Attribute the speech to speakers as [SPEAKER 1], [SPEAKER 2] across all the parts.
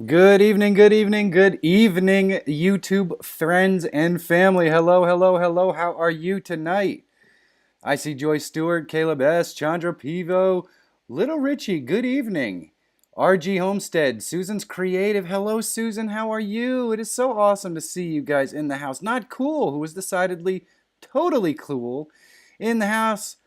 [SPEAKER 1] Good evening, good evening, good evening, YouTube friends and family. Hello, hello, hello. How are you tonight? I see Joy Stewart, Caleb S., Chandra Pivo, Little Richie, good evening. RG Homestead, Susan's Creative. Hello, Susan. How are you? It is so awesome to see you guys in the house. Not cool, who is decidedly totally cool in the house.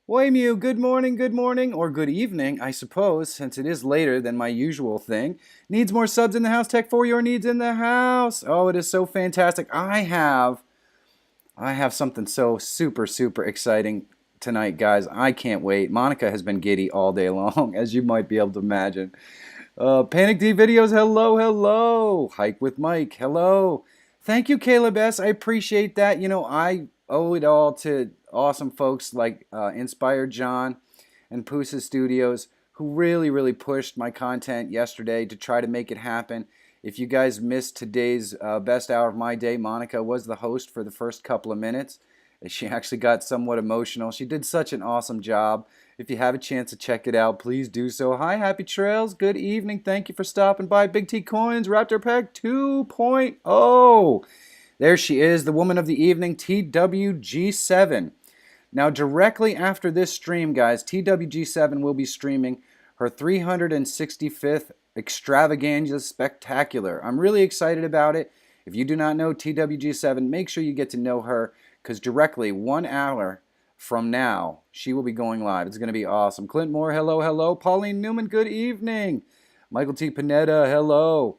[SPEAKER 1] Waymew, good morning, or good evening, I suppose, since it is later than my usual thing. Needs more subs in the house, Tech for your needs in the house. Oh, it is so fantastic. I have something so super exciting tonight, guys. I can't wait. Monica has been giddy all day long, as you might be able to imagine. Panic D videos, hello, hello. Hike with Mike, hello. Thank you, Caleb S. I appreciate that. You know, I owe it all to awesome folks like Inspired John and Pusa Studios, who really pushed my content yesterday to try to make it happen. If you guys missed today's best hour of my day, Monica was the host for the first couple of minutes. She actually got somewhat emotional. She did such an awesome job. If you have a chance to check it out, please do so. Hi, Happy Trails. Good evening. Thank you for stopping by. Big T Coins, Raptor Pack 2.0. There she is, the woman of the evening, TWG7. Now, directly after this stream, guys, TWG7 will be streaming her 365th Extravaganza Spectacular. I'm really excited about it. If you do not know TWG7, make sure you get to know her, because directly 1 hour from now, she will be going live. It's going to be awesome. Clint Moore, hello, hello. Pauline Newman, good evening. Michael T. Panetta, hello.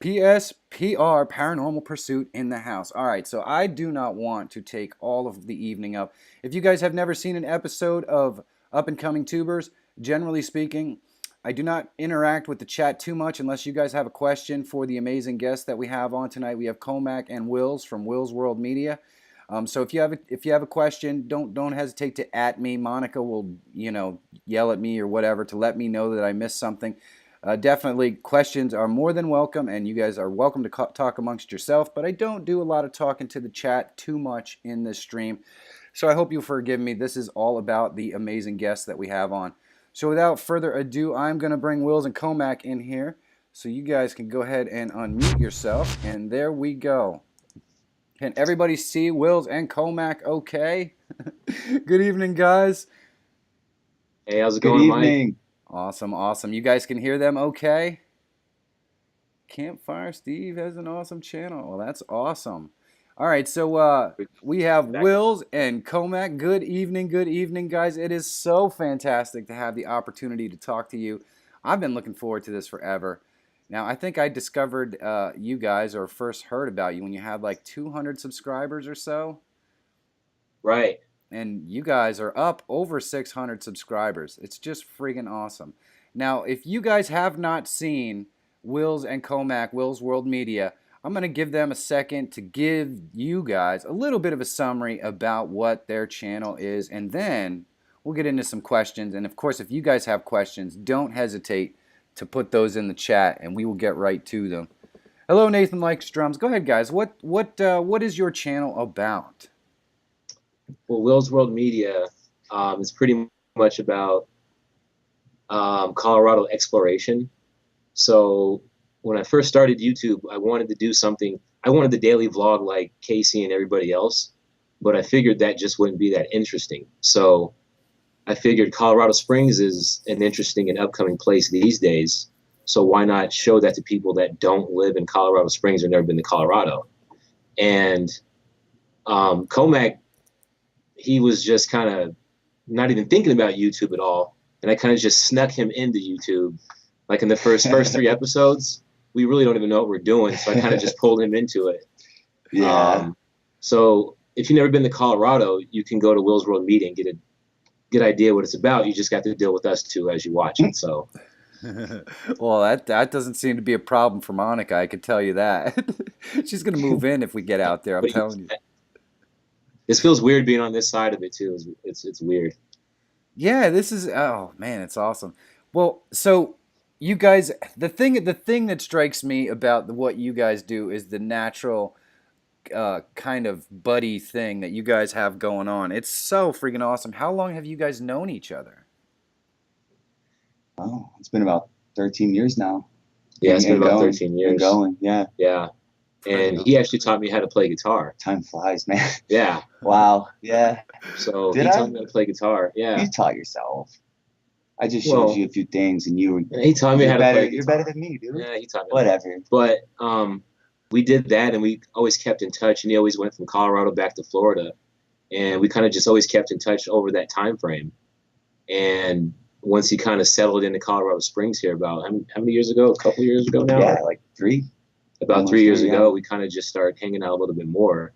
[SPEAKER 1] PSPR, Paranormal Pursuit in the house. All right, so I do not want to take all of the evening up. If you guys have never seen an episode of Up and Coming Tubers, generally speaking, I do not interact with the chat too much unless you guys have a question for the amazing guests that we have on tonight. We have Comac and Willz from Willz World Media. So if you have a question, don't hesitate to @ me. Monica will yell at me or whatever to let me know that I missed something. Definitely, questions are more than welcome, and you guys are welcome to talk amongst yourself, but I don't do a lot of talking to the chat too much in this stream, so I hope you'll forgive me. This is all about the amazing guests that we have on. So without further ado, I'm going to bring Willz and Comac in here, so you guys can go ahead and unmute yourself, and there we go. Can everybody see Willz and Comac okay? Good evening, guys.
[SPEAKER 2] Hey, how's it going, Mike?
[SPEAKER 1] Awesome. You guys can hear them okay? Campfire Steve has an awesome channel. Well, that's awesome. All right, so we have Willz and Comac. Good evening, guys. It is so fantastic to have the opportunity to talk to you. I've been looking forward to this forever. Now, I think I discovered you guys, or first heard about you, when you had like 200 subscribers or so.
[SPEAKER 2] Right.
[SPEAKER 1] And you guys are up over 600 subscribers. It's just friggin' awesome. Now, if you guys have not seen Willz and Comac, Willz World Media, I'm going to give them a second to give you guys a little bit of a summary about what their channel is, and then we'll get into some questions. And of course, if you guys have questions, don't hesitate to put those in the chat, and we will get right to them. Hello, Nathan Likes Drums. Go ahead, guys. What is your channel about?
[SPEAKER 2] Well, Willz World Media is pretty much about Colorado exploration. So when I first started YouTube, I wanted to do something. I wanted the daily vlog like Casey and everybody else, but I figured that just wouldn't be that interesting. So I figured Colorado Springs is an interesting and upcoming place these days. So why not show that to people that don't live in Colorado Springs or never been to Colorado? And Comac, he was just kind of not even thinking about YouTube at all. And I kind of just snuck him into YouTube. Like in the first 3 episodes, we really don't even know what we're doing. So I kind of just pulled him into it.
[SPEAKER 3] Yeah.
[SPEAKER 2] So if you've never been to Colorado, you can go to Willz World Media and get a good idea what it's about. You just got to deal with us too as you watch it. So,
[SPEAKER 1] well, that doesn't seem to be a problem for Monica. I can tell you that. She's gonna move in if we get out there. I'm telling you.
[SPEAKER 2] This feels weird being on this side of it too. It's weird.
[SPEAKER 1] Yeah, this is, oh man, it's awesome. Well, so you guys, the thing that strikes me about what you guys do is the natural kind of buddy thing that you guys have going on. It's so freaking awesome. How long have you guys known each other?
[SPEAKER 3] Oh, it's been about 13 years now.
[SPEAKER 2] Yeah, it's been about
[SPEAKER 3] going,
[SPEAKER 2] 13 years.
[SPEAKER 3] And going, yeah.
[SPEAKER 2] Yeah. And he actually taught me how to play guitar.
[SPEAKER 3] Time flies, man.
[SPEAKER 2] Yeah.
[SPEAKER 3] Wow. Yeah.
[SPEAKER 2] So he taught me how to play guitar. Yeah.
[SPEAKER 3] You taught yourself. I just showed you a few things, and you were.
[SPEAKER 2] He taught me how to play guitar.
[SPEAKER 3] You're better than me, dude.
[SPEAKER 2] Yeah, he taught me.
[SPEAKER 3] Whatever.
[SPEAKER 2] But we did that, and we always kept in touch. And he always went from Colorado back to Florida, and we kind of just always kept in touch over that time frame. And once he kind of settled into Colorado Springs here, about how many years ago? A couple years ago now?
[SPEAKER 3] Yeah, like 3.
[SPEAKER 2] About
[SPEAKER 3] Almost
[SPEAKER 2] 3 years
[SPEAKER 3] 3,
[SPEAKER 2] ago, we kind of just started hanging out a little bit more.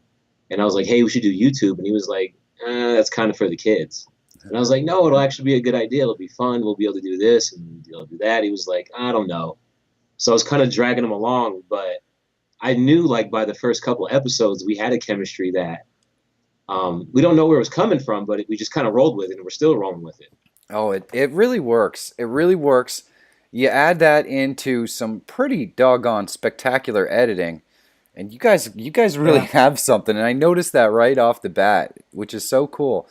[SPEAKER 2] And I was like, hey, we should do YouTube. And he was like, that's kind of for the kids. And I was like, no, it'll actually be a good idea. It'll be fun. We'll be able to do this and be able to do that. He was like, I don't know. So I was kind of dragging him along. But I knew, like, by the first couple episodes, we had a chemistry that we don't know where it was coming from, but we just kind of rolled with it, and we're still rolling with it.
[SPEAKER 1] Oh, it really works. It really works. You add that into some pretty doggone spectacular editing, and you guys really have something. And I noticed that right off the bat, which is so cool.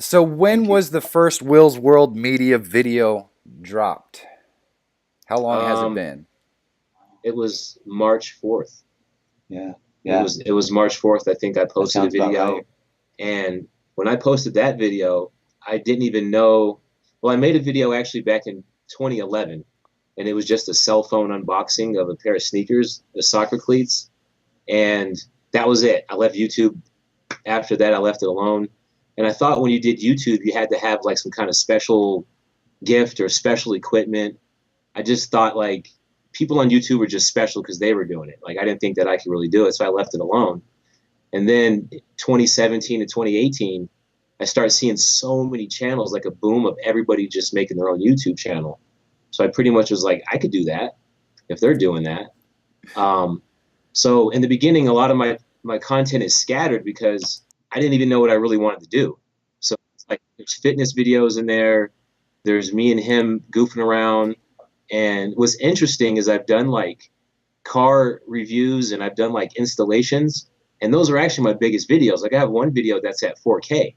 [SPEAKER 1] So when was the first Will's World Media video dropped? How long has it been?
[SPEAKER 2] It was March 4th.
[SPEAKER 3] Yeah.
[SPEAKER 2] It was March 4th. I think I posted a video,
[SPEAKER 3] right.
[SPEAKER 2] And when I posted that video, I didn't even know. Well, I made a video actually back in 2011, and it was just a cell phone unboxing of a pair of sneakers, the soccer cleats, and that was it. I left YouTube. After that, I left it alone. And I thought when you did YouTube, you had to have like some kind of special gift or special equipment. I just thought like people on YouTube were just special because they were doing it. Like I didn't think that I could really do it, so I left it alone. And then 2017 to 2018, I started seeing so many channels, like a boom of everybody just making their own YouTube channel. So I pretty much was like, I could do that if they're doing that. So in the beginning, a lot of my content is scattered because I didn't even know what I really wanted to do. So it's like there's fitness videos in there. There's me and him goofing around. And what's interesting is I've done like car reviews and I've done like installations. And those are actually my biggest videos. Like I have one video that's at 4K.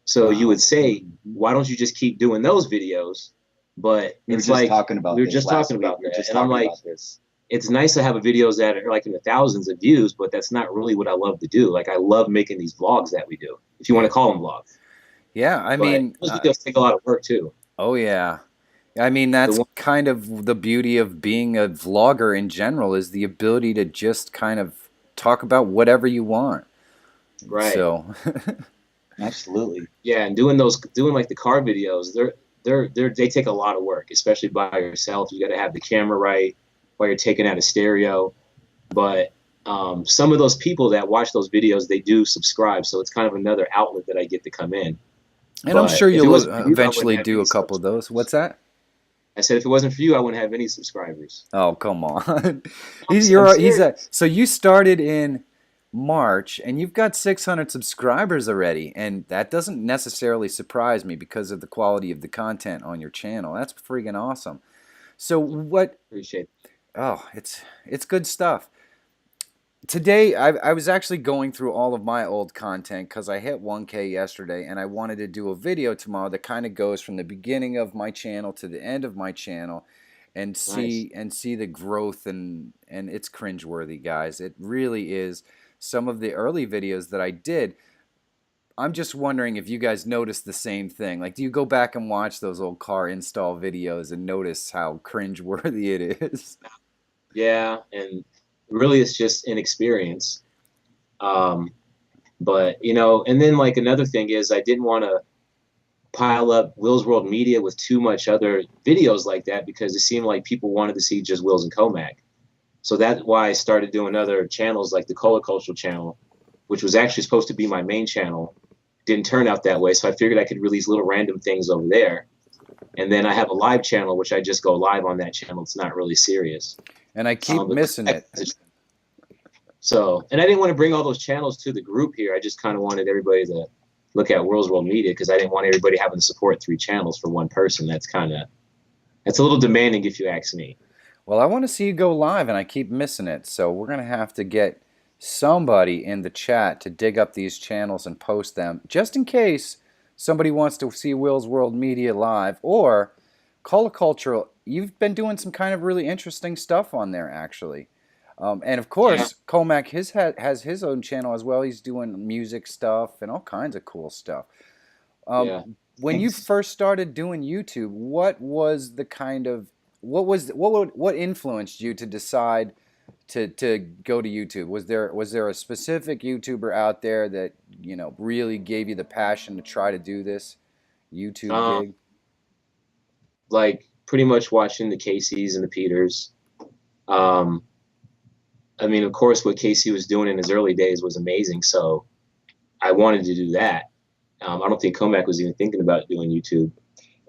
[SPEAKER 2] So you would say, why don't you just keep doing those videos? But
[SPEAKER 3] we were
[SPEAKER 2] it's
[SPEAKER 3] just
[SPEAKER 2] like
[SPEAKER 3] talking about
[SPEAKER 2] we were
[SPEAKER 3] this
[SPEAKER 2] just talking about
[SPEAKER 3] week.
[SPEAKER 2] that. And I'm like, it's nice to have videos that are like in the thousands of views, but that's not really what I love to do. Like I love making these vlogs that we do, if you want to call them vlogs.
[SPEAKER 1] Yeah, I mean,
[SPEAKER 2] those videos take a lot of work too.
[SPEAKER 1] Oh yeah. I mean, that's kind of the beauty of being a vlogger in general, is the ability to just kind of talk about whatever you want.
[SPEAKER 2] Right.
[SPEAKER 1] So
[SPEAKER 3] absolutely.
[SPEAKER 2] Yeah, and doing like the car videos, they take a lot of work, especially by yourself. You got to have the camera right while you're taking out a stereo. But some of those people that watch those videos, they do subscribe, so it's kind of another outlet that I get to come in.
[SPEAKER 1] And I'm sure you'll eventually do a couple of those. What's that?
[SPEAKER 2] I said if it wasn't for you, I wouldn't have any subscribers.
[SPEAKER 1] Oh, come on. So you started in March, and you've got 600 subscribers already, and that doesn't necessarily surprise me because of the quality of the content on your channel. That's freaking awesome. So what?
[SPEAKER 2] Appreciate it.
[SPEAKER 1] Oh, it's good stuff. Today, I was actually going through all of my old content because I hit 1K yesterday, and I wanted to do a video tomorrow that kind of goes from the beginning of my channel to the end of my channel, and see the growth, and it's cringeworthy, guys. It really is. Some of the early videos that I did, I'm just wondering if you guys noticed the same thing. Like, do you go back and watch those old car install videos and notice how cringeworthy it is?
[SPEAKER 2] Yeah, and really it's just inexperience. But, you know, and then like another thing is I didn't want to pile up Will's World Media with too much other videos like that because it seemed like people wanted to see just Willz and Comac. So that's why I started doing other channels like the Color Cultural channel, which was actually supposed to be my main channel. Didn't turn out that way, so I figured I could release little random things over there. And then I have a live channel, which I just go live on that channel. It's not really serious.
[SPEAKER 1] And I keep missing it.
[SPEAKER 2] So, and I didn't want to bring all those channels to the group here. I just kind of wanted everybody to look at Will's World Media because I didn't want everybody having to support 3 channels for one person. That's a little demanding if you ask me.
[SPEAKER 1] Well, I want to see you go live, and I keep missing it. So we're going to have to get somebody in the chat to dig up these channels and post them, just in case somebody wants to see Will's World Media live, or Cultural, you've been doing some kind of really interesting stuff on there, actually. And of
[SPEAKER 2] Yeah.
[SPEAKER 1] course, Comac has his own channel as well. He's doing music stuff and all kinds of cool stuff.
[SPEAKER 2] Yeah.
[SPEAKER 1] When you
[SPEAKER 3] Thanks.
[SPEAKER 1] first started doing YouTube, what was the kind of what influenced you to decide to go to YouTube? Was there a specific YouTuber out there that really gave you the passion to try to do this YouTube gig?
[SPEAKER 2] Like pretty much watching the Caseys and the Peters. I mean, of course, what Casey was doing in his early days was amazing, so I wanted to do that. I don't think Comac was even thinking about doing YouTube.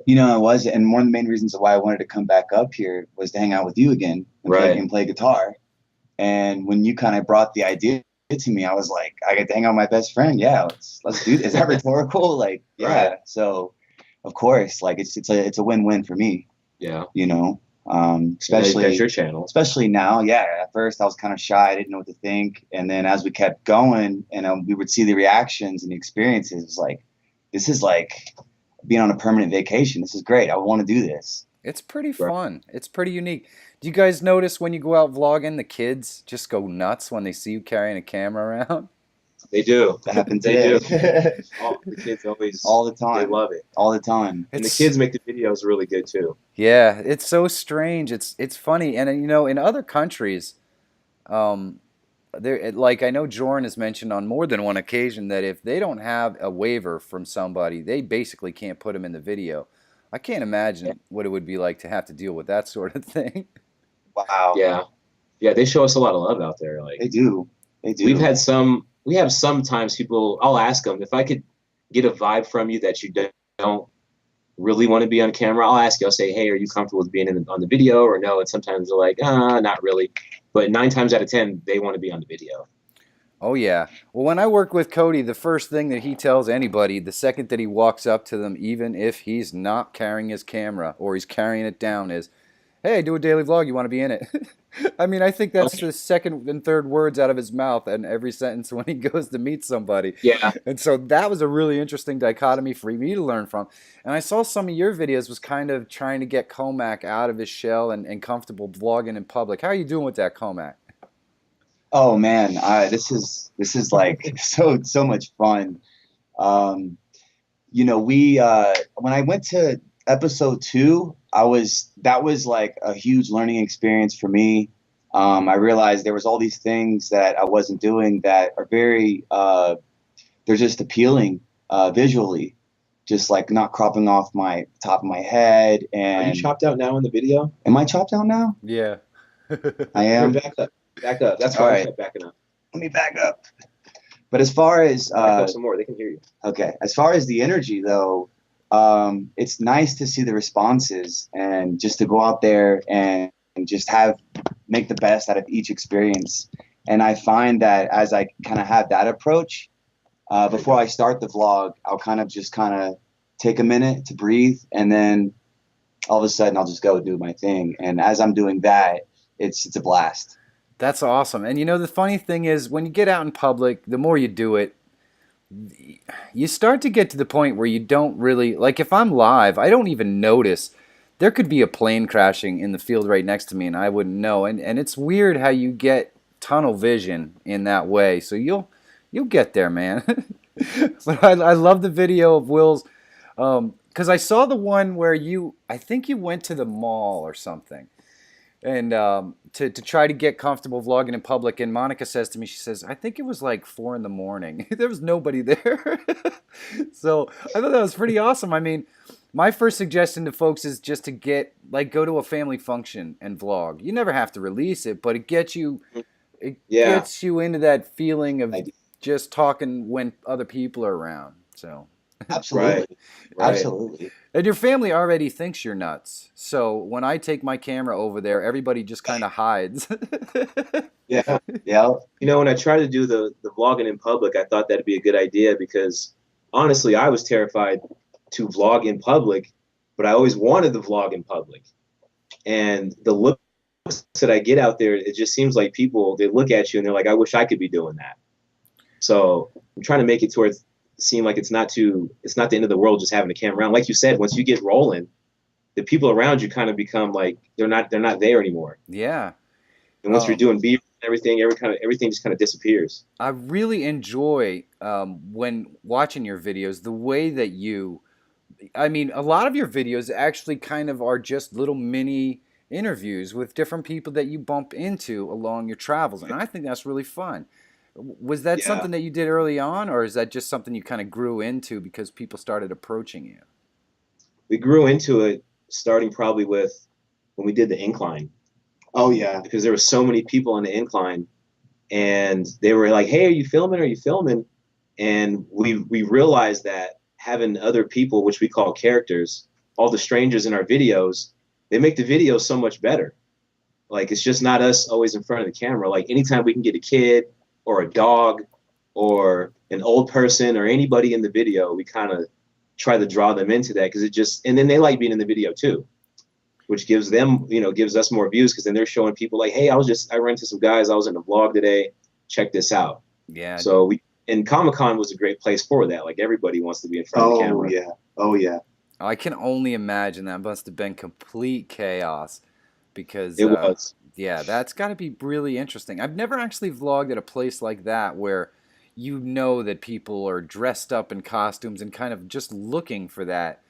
[SPEAKER 3] You know, I was, and one of the main reasons why I wanted to come back up here was to hang out with you again and play guitar. And when you kind of brought the idea to me, I was like, I get to hang out with my best friend. Yeah, let's do this. Is that rhetorical? Like, yeah.
[SPEAKER 2] Right.
[SPEAKER 3] So, of course, like it's a win-win for me.
[SPEAKER 2] Yeah.
[SPEAKER 3] You know, especially
[SPEAKER 2] that's your channel.
[SPEAKER 3] Especially now. Yeah. At first, I was kind of shy. I didn't know what to think. And then as we kept going, and we would see the reactions and the experiences, it's like, this is like being on a permanent vacation. This is great. I want to do this.
[SPEAKER 1] It's pretty fun. It's pretty unique. Do you guys notice when you go out vlogging, the kids just go nuts when they see you carrying a camera around?
[SPEAKER 2] They do.
[SPEAKER 3] That happens.
[SPEAKER 2] They do. The kids always,
[SPEAKER 3] all the time.
[SPEAKER 2] They love it
[SPEAKER 3] all the time.
[SPEAKER 2] And the kids make the videos really good too.
[SPEAKER 1] Yeah, it's so strange. It's funny, and in other countries, like I know Jordan has mentioned on more than one occasion that if they don't have a waiver from somebody, they basically can't put them in the video. I can't imagine what it would be like to have to deal with that sort of thing.
[SPEAKER 3] Wow.
[SPEAKER 2] Yeah. Yeah, they show us a lot of love out there. Like
[SPEAKER 3] they do. They do.
[SPEAKER 2] We have sometimes people, I'll ask them, if I could get a vibe from you that you don't really want to be on camera, I'll ask you, I'll say, hey, are you comfortable with being on the video or no? And sometimes they're like, not really. But 9 times out of 10, they want to be on the video.
[SPEAKER 1] Oh, yeah. Well, when I work with Cody, the first thing that he tells anybody, the second that he walks up to them, even if he's not carrying his camera or he's carrying it down, is, hey, I do a daily vlog. You want to be in it? I mean, I think that's the second and third words out of his mouth in every sentence when he goes to meet somebody.
[SPEAKER 2] Yeah.
[SPEAKER 1] And so that was a really interesting dichotomy for me to learn from. And I saw some of your videos was kind of trying to get Comac out of his shell and comfortable vlogging in public. How are you doing with that, Comac?
[SPEAKER 3] Oh man, this is like so much fun. You know, when I went to episode 2, that was like a huge learning experience for me. I realized there was all these things that I wasn't doing that are very they're just appealing visually, just like not cropping off my top of my head. And
[SPEAKER 2] are you chopped out now in the video?
[SPEAKER 3] Am I chopped out now?
[SPEAKER 1] Yeah.
[SPEAKER 3] I am.
[SPEAKER 2] Back up. Back up. That's why I kept backing up.
[SPEAKER 3] Let me back up. But as far as
[SPEAKER 2] back up some more, they can hear you.
[SPEAKER 3] Okay. As far as the energy though, it's nice to see the responses and just to go out there and just make the best out of each experience. And I find that as I kind of have that approach, before I start the vlog, I'll kind of take a minute to breathe, and then all of a sudden I'll just go do my thing. And as I'm doing that, it's a blast.
[SPEAKER 1] That's awesome. And the funny thing is, when you get out in public, the more you do it, you start to get to the point where you don't really, like if I'm live, I don't even notice. There could be a plane crashing in the field right next to me and I wouldn't know. And it's weird how you get tunnel vision in that way. So you'll get there, man. But I love the video of Will's, because I saw the one where I think you went to the mall or something. And to try to get comfortable vlogging in public, and Monica says to me, she says, I think it was like 4 in the morning. There was nobody there. So I thought that was pretty awesome. I mean, my first suggestion to folks is just to go to a family function and vlog. You never have to release it, but it gets you gets you into that feeling of just talking when other people are around. So
[SPEAKER 3] absolutely. Right. Absolutely.
[SPEAKER 1] And your family already thinks you're nuts. So when I take my camera over there, everybody just kind of hides.
[SPEAKER 2] Yeah. When I tried to do the vlogging in public, I thought that'd be a good idea because honestly, I was terrified to vlog in public, but I always wanted to vlog in public. And the looks that I get out there, it just seems like people, they look at you and they're like, I wish I could be doing that. So I'm trying to make it towards seem like it's not the end of the world just having a camera around. Like you said, once you get rolling, the people around you kind of become like they're not there anymore.
[SPEAKER 1] Yeah.
[SPEAKER 2] And once you're doing beer and everything, everything just kind of disappears.
[SPEAKER 1] I really enjoy when watching your videos the way that I mean, a lot of your videos actually kind of are just little mini interviews with different people that you bump into along your travels, and I think that's really fun. Was that something that you did early on, or is that just something you kind of grew into because people started approaching you?
[SPEAKER 2] We grew into it starting probably with when we did the incline.
[SPEAKER 3] Oh yeah,
[SPEAKER 2] because there were so many people on the incline, and they were like, "Hey, are you filming? Are you filming?" And we realized that having other people, which we call characters, all the strangers in our videos, they make the video so much better. Like, it's just not us always in front of the camera. Like, anytime we can get a kid or a dog or an old person or anybody in the video, we kind of try to draw them into that, because it just, and then they like being in the video too, which gives them, gives us more views, because then they're showing people like, hey, I ran into some guys, I was in a vlog today, check this out.
[SPEAKER 1] Yeah.
[SPEAKER 2] So and Comic-Con was a great place for that. Like, everybody wants to be in front of the camera.
[SPEAKER 3] Oh yeah.
[SPEAKER 1] I can only imagine that must have been complete chaos, because
[SPEAKER 2] it was.
[SPEAKER 1] Yeah, that's got to be really interesting. I've never actually vlogged at a place like that where you know that people are dressed up in costumes and kind of just looking for that.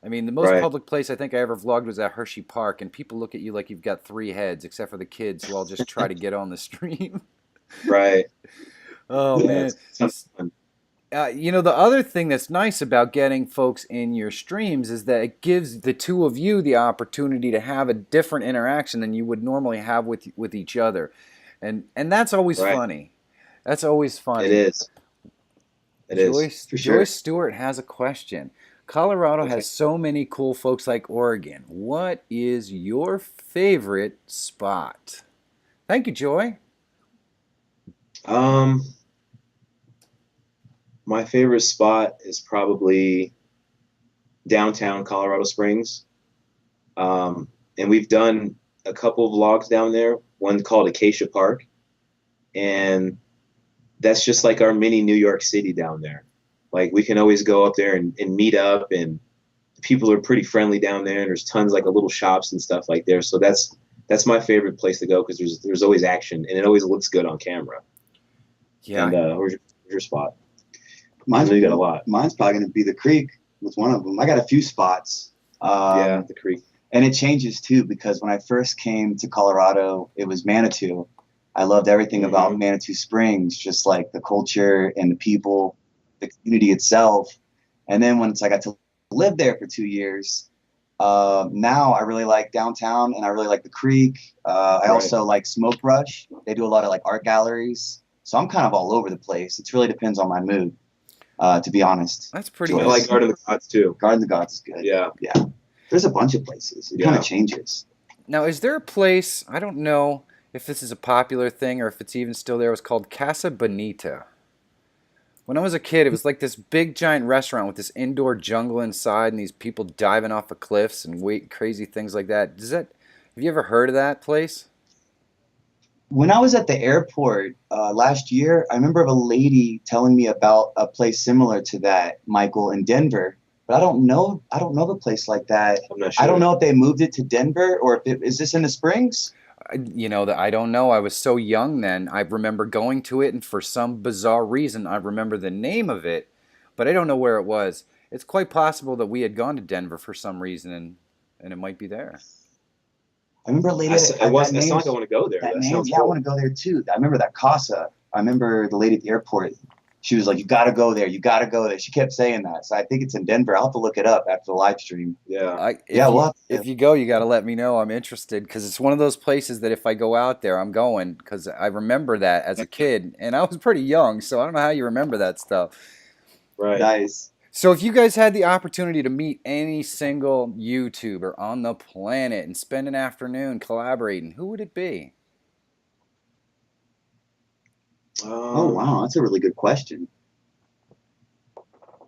[SPEAKER 1] I mean, the most public place I think I ever vlogged was at Hershey Park, and people look at you like you've got 3 heads, except for the kids who all just try to get on the stream.
[SPEAKER 2] Right.
[SPEAKER 1] Oh, man. The other thing that's nice about getting folks in your streams is that it gives the two of you the opportunity to have a different interaction than you would normally have with each other. And that's always funny. That's always funny.
[SPEAKER 2] It is. It is, for sure.
[SPEAKER 1] Joyce Stewart has a question. Colorado has so many cool folks like Oregon. What is your favorite spot? Thank you, Joy.
[SPEAKER 2] My favorite spot is probably downtown Colorado Springs. And we've done a couple of vlogs down there, one called Acacia Park. And that's just like our mini New York City down there. Like, we can always go up there and meet up, and people are pretty friendly down there, and there's tons like little shops and stuff like there. So that's my favorite place to go, because there's always action, and it always looks good on camera.
[SPEAKER 1] Yeah.
[SPEAKER 2] And where's your spot?
[SPEAKER 3] You
[SPEAKER 2] got a lot.
[SPEAKER 3] Mine's probably going to be the Creek with one of them. I got a few spots.
[SPEAKER 2] The Creek.
[SPEAKER 3] And it changes too, because when I first came to Colorado, it was Manitou. I loved everything about Manitou Springs, just like the culture and the people, the community itself. And then once I got to live there for 2 years, now I really like downtown, and I really like the Creek. I also like Smoke Rush. They do a lot of like art galleries. So I'm kind of all over the place. It really depends on my mood, to be honest.
[SPEAKER 1] That's pretty
[SPEAKER 2] good. I like Garden of the Gods too.
[SPEAKER 3] Garden of the Gods is good.
[SPEAKER 2] Yeah.
[SPEAKER 3] There's a bunch of places. It kind of changes.
[SPEAKER 1] Now, is there a place, I don't know if this is a popular thing or if it's even still there, it was called Casa Bonita. When I was a kid, it was like this big giant restaurant with this indoor jungle inside and these people diving off of cliffs and crazy things like that. Have you ever heard of that place?
[SPEAKER 3] When I was at the airport last year, I remember of a lady telling me about a place similar to that, Michael, in Denver. But I don't know of a place like that.
[SPEAKER 2] I'm not sure.
[SPEAKER 3] I don't know if they moved it to Denver, or if is this in the Springs?
[SPEAKER 1] I don't know. I was so young then. I remember going to it, and for some bizarre reason, I remember the name of it, but I don't know where it was. It's quite possible that we had gone to Denver for some reason, and it might be there.
[SPEAKER 3] I remember a lady.
[SPEAKER 2] I sound like I want to go there.
[SPEAKER 3] That name, I want to go there too. I remember that Casa. I remember the lady at the airport. She was like, "You got to go there. You got to go there." She kept saying that. So I think it's in Denver. I'll have to look it up after the live stream.
[SPEAKER 2] Yeah.
[SPEAKER 1] If you go, you got to let me know. I'm interested, because it's one of those places that if I go out there, I'm going, because I remember that as a kid, and I was pretty young, so I don't know how you remember that stuff.
[SPEAKER 2] Right.
[SPEAKER 3] Nice.
[SPEAKER 1] So if you guys had the opportunity to meet any single YouTuber on the planet and spend an afternoon collaborating, who would it be?
[SPEAKER 3] Oh, wow. That's a really good question.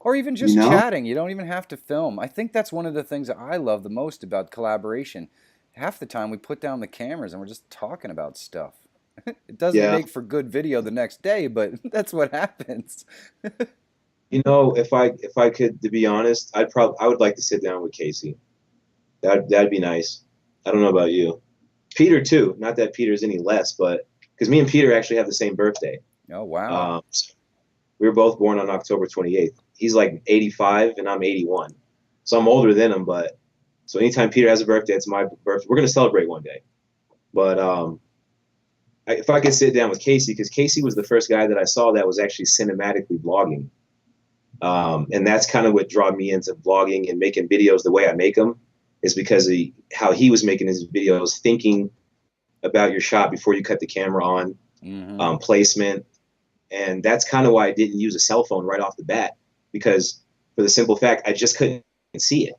[SPEAKER 1] Or even just chatting. You don't even have to film. I think that's one of the things that I love the most about collaboration. Half the time we put down the cameras and we're just talking about stuff. It doesn't make for good video the next day, but that's what happens.
[SPEAKER 2] If I could, to be honest, I would like to sit down with Casey. That'd be nice. I don't know about you. Peter too. Not that Peter's any less, but because me and Peter actually have the same birthday.
[SPEAKER 1] Oh, wow.
[SPEAKER 2] So we were both born on October 28th. He's like 85 and I'm 81. So I'm older than him, but so anytime Peter has a birthday, it's my birthday. We're gonna celebrate one day. But if I could sit down with Casey, because Casey was the first guy that I saw that was actually cinematically vlogging. And that's kind of what drew me into vlogging and making videos the way I make them, is because of how he was making his videos, thinking about your shot before you cut the camera on, placement. And that's kind of why I didn't use a cell phone right off the bat, because for the simple fact, I just couldn't see it.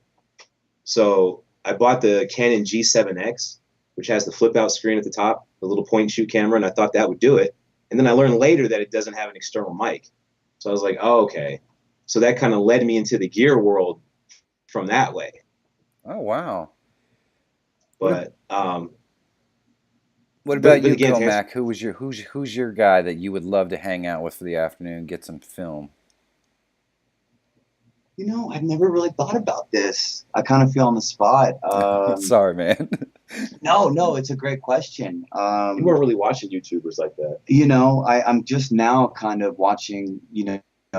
[SPEAKER 2] So I bought the Canon G7X, which has the flip out screen at the top, the little point and shoot camera, and I thought that would do it. And then I learned later that it doesn't have an external mic. So I was like, oh, okay. So that kind of led me into the gear world from that way.
[SPEAKER 1] Oh, wow.
[SPEAKER 2] But
[SPEAKER 1] what about you, Comac? Who's your guy that you would love to hang out with for the afternoon and get some film?
[SPEAKER 3] You know, I've never really thought about this. I kind of feel on the spot.
[SPEAKER 1] Sorry, man.
[SPEAKER 3] No, it's a great question.
[SPEAKER 2] You weren't really watching YouTubers like that.
[SPEAKER 3] You know, I'm just now kind of watching,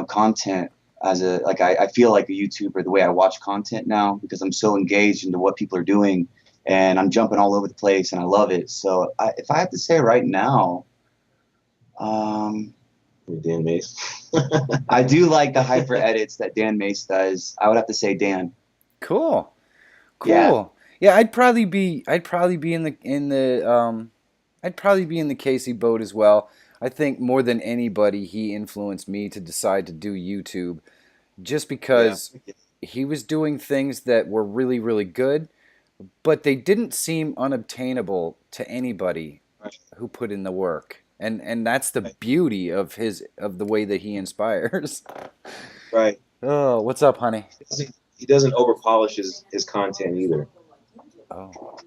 [SPEAKER 3] content as I feel like a YouTuber the way I watch content now, because I'm so engaged into what people are doing and I'm jumping all over the place and I love it. So if I have to say right now,
[SPEAKER 2] Dan Mace.
[SPEAKER 3] I do like the hyper edits that Dan Mace does. I would have to say Dan.
[SPEAKER 1] Cool. Yeah, I'd probably be in the Casey boat as well. I think more than anybody, he influenced me to decide to do YouTube, just because he was doing things that were really, really good, but they didn't seem unobtainable to anybody who put in the work. And that's the beauty of the way that he inspires.
[SPEAKER 2] Right.
[SPEAKER 1] Oh, what's up, honey?
[SPEAKER 2] He doesn't over polish his content either.
[SPEAKER 1] Oh,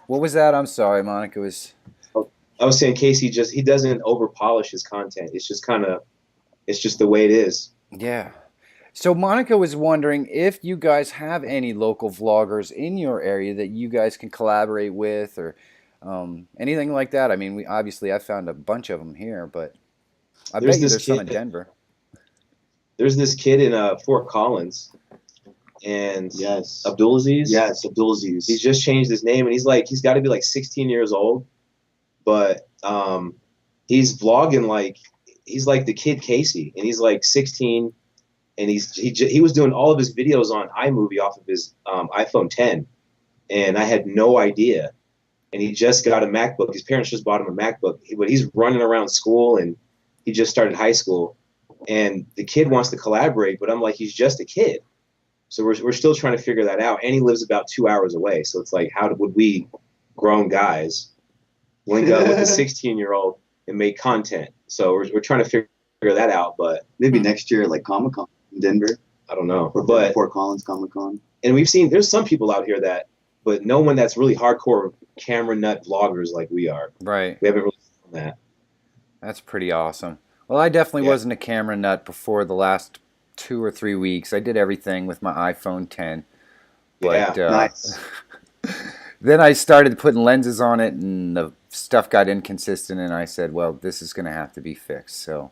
[SPEAKER 1] what was that? I'm sorry, Monica was.
[SPEAKER 2] I was saying Casey he doesn't over polish his content. It's just the way it is.
[SPEAKER 1] Yeah. So Monica was wondering if you guys have any local vloggers in your area that you guys can collaborate with, or anything like that. I mean, I found a bunch of them here, but I bet you there's some in Denver.
[SPEAKER 2] There's this kid in Fort Collins, and Abdulaziz.
[SPEAKER 3] Yes, Abdulaziz.
[SPEAKER 2] He's just changed his name, and he's got to be like 16 years old, but he's vlogging he's like the kid Casey, and he's like 16, and he was doing all of his videos on iMovie off of his iPhone 10, and I had no idea. And he just got a MacBook. His parents just bought him a MacBook. But he's running around school, and he just started high school. And the kid wants to collaborate, but I'm like, he's just a kid. So we're still trying to figure that out. And he lives about 2 hours away. So it's like, how would we, grown guys, link up with a 16-year-old and make content? So we're trying to figure that out. But
[SPEAKER 3] maybe next year, like Comic-Con in Denver.
[SPEAKER 2] I don't know.
[SPEAKER 3] Or Fort Collins Comic-Con.
[SPEAKER 2] And there's some people out here but no one that's really hardcore camera nut vloggers like we are.
[SPEAKER 1] Right.
[SPEAKER 2] We haven't really done that.
[SPEAKER 1] That's pretty awesome. Well, I definitely wasn't a camera nut before the last 2 or 3 weeks. I did everything with my iPhone 10. But,
[SPEAKER 3] nice.
[SPEAKER 1] Then I started putting lenses on it, and the stuff got inconsistent, and I said, well, this is going to have to be fixed. So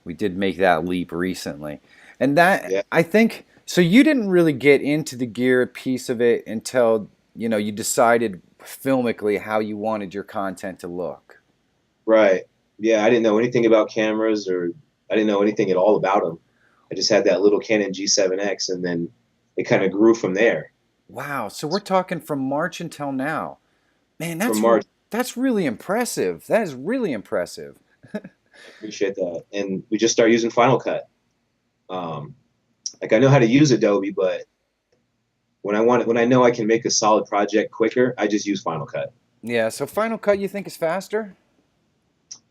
[SPEAKER 1] we did make that leap recently. And I think, so you didn't really get into the gear piece of it until, you decided filmically how you wanted your content to look.
[SPEAKER 2] Right. Yeah, I didn't know anything about cameras, or I didn't know anything at all about them. I just had that little Canon G7X, and then it kind of grew from there.
[SPEAKER 1] Wow. So we're talking from March until now. Man, that's really impressive. That is really impressive.
[SPEAKER 2] Appreciate that. And we just started using Final Cut. I know how to use Adobe, but when I know I can make a solid project quicker, I just use Final Cut.
[SPEAKER 1] Yeah, so Final Cut you think is faster?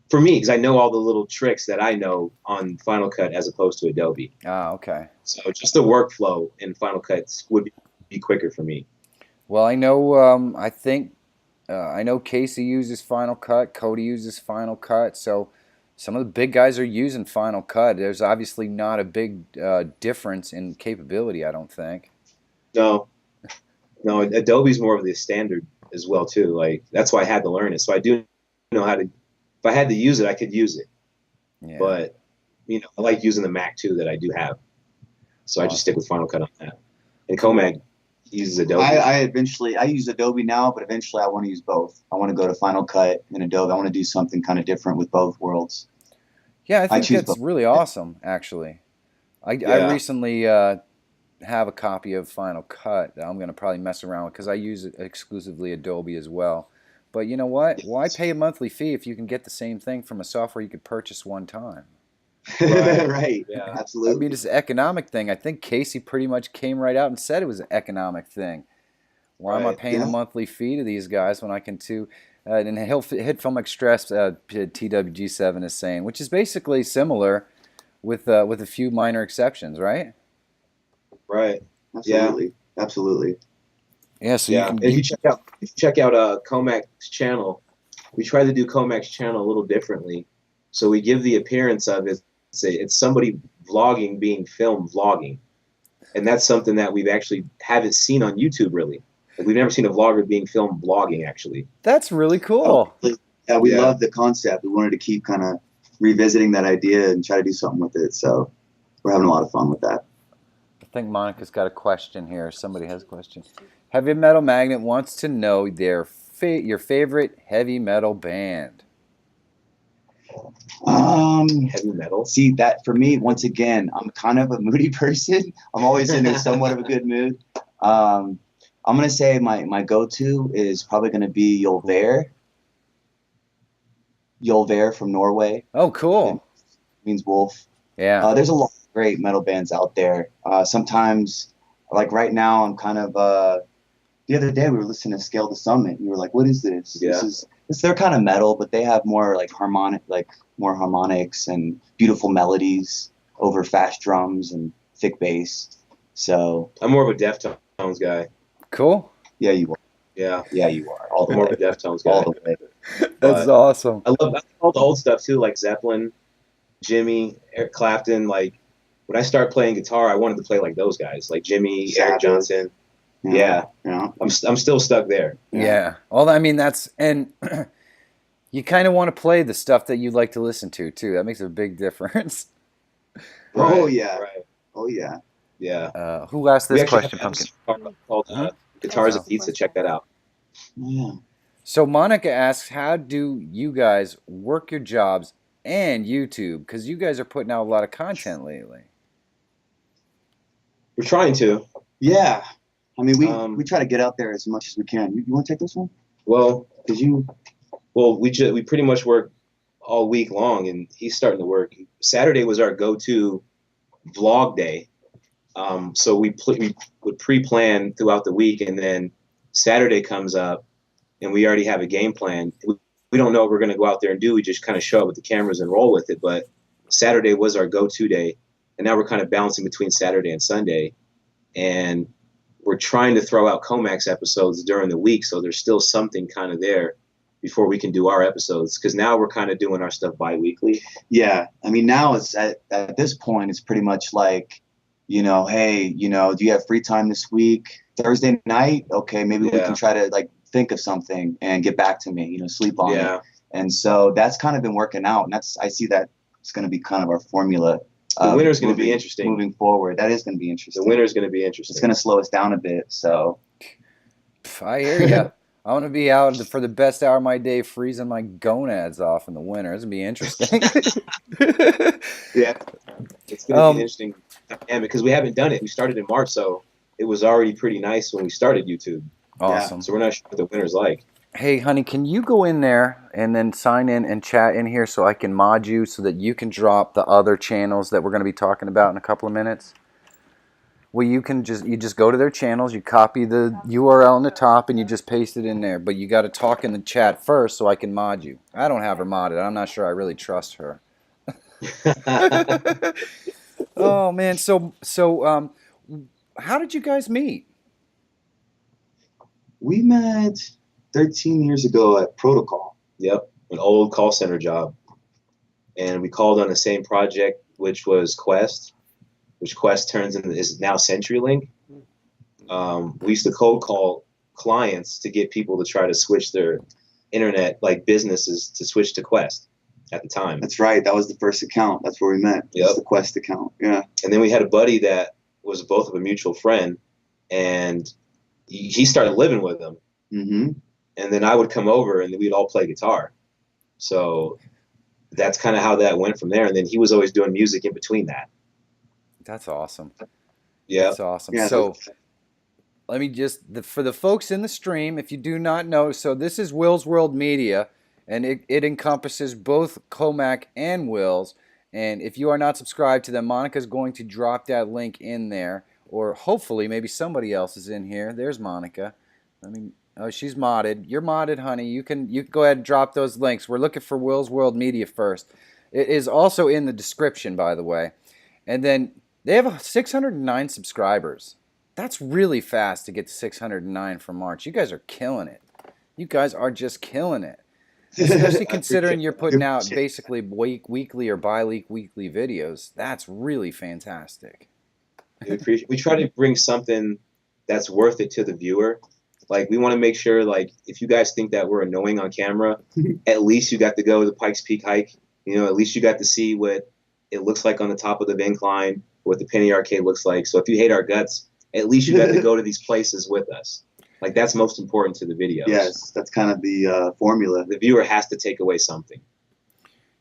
[SPEAKER 2] For me, because I know all the little tricks that I know on Final Cut as opposed to Adobe.
[SPEAKER 1] Ah, okay.
[SPEAKER 2] So just the workflow in Final Cut would be quicker for me.
[SPEAKER 1] Well, I know, I know Casey uses Final Cut, Cody uses Final Cut, so some of the big guys are using Final Cut. There's obviously not a big difference in capability, I don't think.
[SPEAKER 2] No. No, Adobe's more of the standard as well too. Like that's why I had to learn it. So I do know how to. If I had to use it, I could use it.
[SPEAKER 1] Yeah.
[SPEAKER 2] But I like using the Mac too that I do have. So I just stick with Final Cut on that. And Comac uses Adobe.
[SPEAKER 3] I use Adobe now, but eventually I want to use both. I want to go to Final Cut and Adobe. I want to do something kind of different with both worlds.
[SPEAKER 1] Yeah, I think that's really awesome, actually. I recently have a copy of Final Cut that I'm going to probably mess around with because I use exclusively Adobe as well. But you know what? Why pay a monthly fee if you can get the same thing from a software you could purchase one time?
[SPEAKER 3] Right.
[SPEAKER 2] Yeah.
[SPEAKER 3] Absolutely.
[SPEAKER 1] I mean, it's an economic thing. I think Casey pretty much came right out and said it was an economic thing. Why am I paying a monthly fee to these guys when I can and he'll hit Film Express, TWG7 is saying, which is basically similar with a few minor exceptions, right?
[SPEAKER 2] Right.
[SPEAKER 3] Absolutely. Yeah. Absolutely.
[SPEAKER 1] Yeah. So
[SPEAKER 2] if you check out Comac's channel, we try to do Comac's channel a little differently. So we give the appearance of it's somebody vlogging being filmed vlogging, and that's something that we've actually haven't seen on YouTube really. Like, we've never seen a vlogger being filmed vlogging actually.
[SPEAKER 1] That's really cool.
[SPEAKER 3] Yeah, we love the concept. We wanted to keep kind of revisiting that idea and try to do something with it. So we're having a lot of fun with that.
[SPEAKER 1] I think Monica's got a question here. Somebody has a question. Heavy Metal Magnet wants to know your favorite heavy metal band.
[SPEAKER 2] Heavy metal.
[SPEAKER 3] See, that for me, once again, I'm kind of a moody person. I'm always in somewhat of a good mood. I'm gonna say my go-to is probably gonna be Yolver from Norway.
[SPEAKER 1] Oh, cool.
[SPEAKER 3] It means wolf.
[SPEAKER 1] Yeah.
[SPEAKER 3] There's a lot of great metal bands out there. Sometimes, like right now, I'm kind of. The other day we were listening to Scale the Summit. And we were like, "What is this?"
[SPEAKER 2] Yeah.
[SPEAKER 3] They're kind of metal, but they have more more harmonics and beautiful melodies over fast drums and thick bass. So
[SPEAKER 2] I'm more of a Deftones guy.
[SPEAKER 1] Cool.
[SPEAKER 3] Yeah, you are.
[SPEAKER 2] Yeah.
[SPEAKER 3] Yeah, you are. All the
[SPEAKER 2] More
[SPEAKER 3] way.
[SPEAKER 2] of a Deftones guy.
[SPEAKER 3] All the way.
[SPEAKER 1] That's awesome.
[SPEAKER 2] I love all the old stuff too, like Zeppelin, Jimmy, Eric Clapton. Like when I started playing guitar, I wanted to play like those guys, like Jimmy, Eric Johnson. Yeah. I'm still stuck there.
[SPEAKER 1] Yeah. Well, I mean, and you kind of want to play the stuff that you like to listen to too. That makes a big difference.
[SPEAKER 2] Right,
[SPEAKER 3] oh yeah.
[SPEAKER 2] Right.
[SPEAKER 3] Oh yeah.
[SPEAKER 2] Yeah.
[SPEAKER 1] Who asked this question, Pumpkin?
[SPEAKER 2] Called Guitars of Pizza. Check that out.
[SPEAKER 3] Yeah.
[SPEAKER 1] So Monica asks, how do you guys work your jobs and YouTube? Because you guys are putting out a lot of content lately.
[SPEAKER 2] We're trying to.
[SPEAKER 3] Yeah. I mean, we try to get out there as much as we can. You want to take this one?
[SPEAKER 2] Well, we pretty much work all week long, and he's starting to work. Saturday was our go-to vlog day, so we would pre-plan throughout the week, and then Saturday comes up, and we already have a game plan. We don't know what we're going to go out there and do. We just kind of show up with the cameras and roll with it. But Saturday was our go-to day, and now we're kind of balancing between Saturday and Sunday, and we're trying to throw out Comac's episodes during the week, so there's still something kind of there before we can do our episodes, because now we're kind of doing our stuff bi-weekly.
[SPEAKER 3] Yeah. I mean, now it's at this point, it's pretty much like, hey, do you have free time this week? Thursday night? Okay, maybe we can try to think of something and get back to me, sleep on it. And so that's kind of been working out. And I see that it's going to be kind of our formula.
[SPEAKER 2] The winter's going to be interesting.
[SPEAKER 3] Moving forward, that is going to be interesting.
[SPEAKER 2] The winter's going to be interesting.
[SPEAKER 3] It's going to slow us down a bit. So
[SPEAKER 1] I hear you. I want to be out for the best hour of my day, freezing my gonads off in the winter. It's going to be interesting.
[SPEAKER 2] Yeah. It's going to be interesting. And because we haven't done it. We started in March, so it was already pretty nice when we started YouTube.
[SPEAKER 1] Awesome.
[SPEAKER 2] Yeah. So we're not sure what the winter's like.
[SPEAKER 1] Hey, honey, can you go in there and then sign in and chat in here so I can mod you so that you can drop the other channels that we're going to be talking about in a couple of minutes? Well, you just go to their channels, you copy the URL in the top, and you just paste it in there. But you got to talk in the chat first so I can mod you. I don't have her modded. I'm not sure I really trust her. Oh man, so how did you guys meet?
[SPEAKER 3] We met 13 years ago at Protocol.
[SPEAKER 2] Yep, an old call center job. And we called on the same project, which was Quest, which Quest is now CenturyLink. we used to cold call clients to get people to try to switch their internet, like businesses, to switch to Quest at the time.
[SPEAKER 3] That's right. That was the first account. That's where we met.
[SPEAKER 2] Yep.
[SPEAKER 3] It's the Quest account. Yeah.
[SPEAKER 2] And then we had a buddy that was both of a mutual friend, and he started living with him.
[SPEAKER 3] Mm-hmm.
[SPEAKER 2] And then I would come over, and we'd all play guitar. So that's kind of how that went from there. And then he was always doing music in between that.
[SPEAKER 1] That's awesome.
[SPEAKER 2] Yeah.
[SPEAKER 1] That's awesome.
[SPEAKER 3] Yeah,
[SPEAKER 1] so let me just, for the folks in the stream, if you do not know, so this is Willz World Media, and it encompasses both Comac and Willz. And if you are not subscribed to them, Monica's going to drop that link in there, or hopefully maybe somebody else is in here. There's Monica. Oh, she's modded. You're modded, honey. You can go ahead and drop those links. We're looking for Willz World Media first. It is also in the description, by the way. And then they have 609 subscribers. That's really fast to get to 609 for March. You guys are killing it. You guys are just killing it. Especially considering you're putting out basically weekly or bi-weekly videos. That's really fantastic.
[SPEAKER 2] We try to bring something that's worth it to the viewer. Like, we want to make sure, like, if you guys think that we're annoying on camera, at least you got to go to the Pikes Peak hike. You know, at least you got to see what it looks like on the top of the incline, what the Penny Arcade looks like. So if you hate our guts, at least you got to go to these places with us. Like, that's most important to the videos.
[SPEAKER 3] Yes, that's kind of the formula.
[SPEAKER 2] The viewer has to take away something.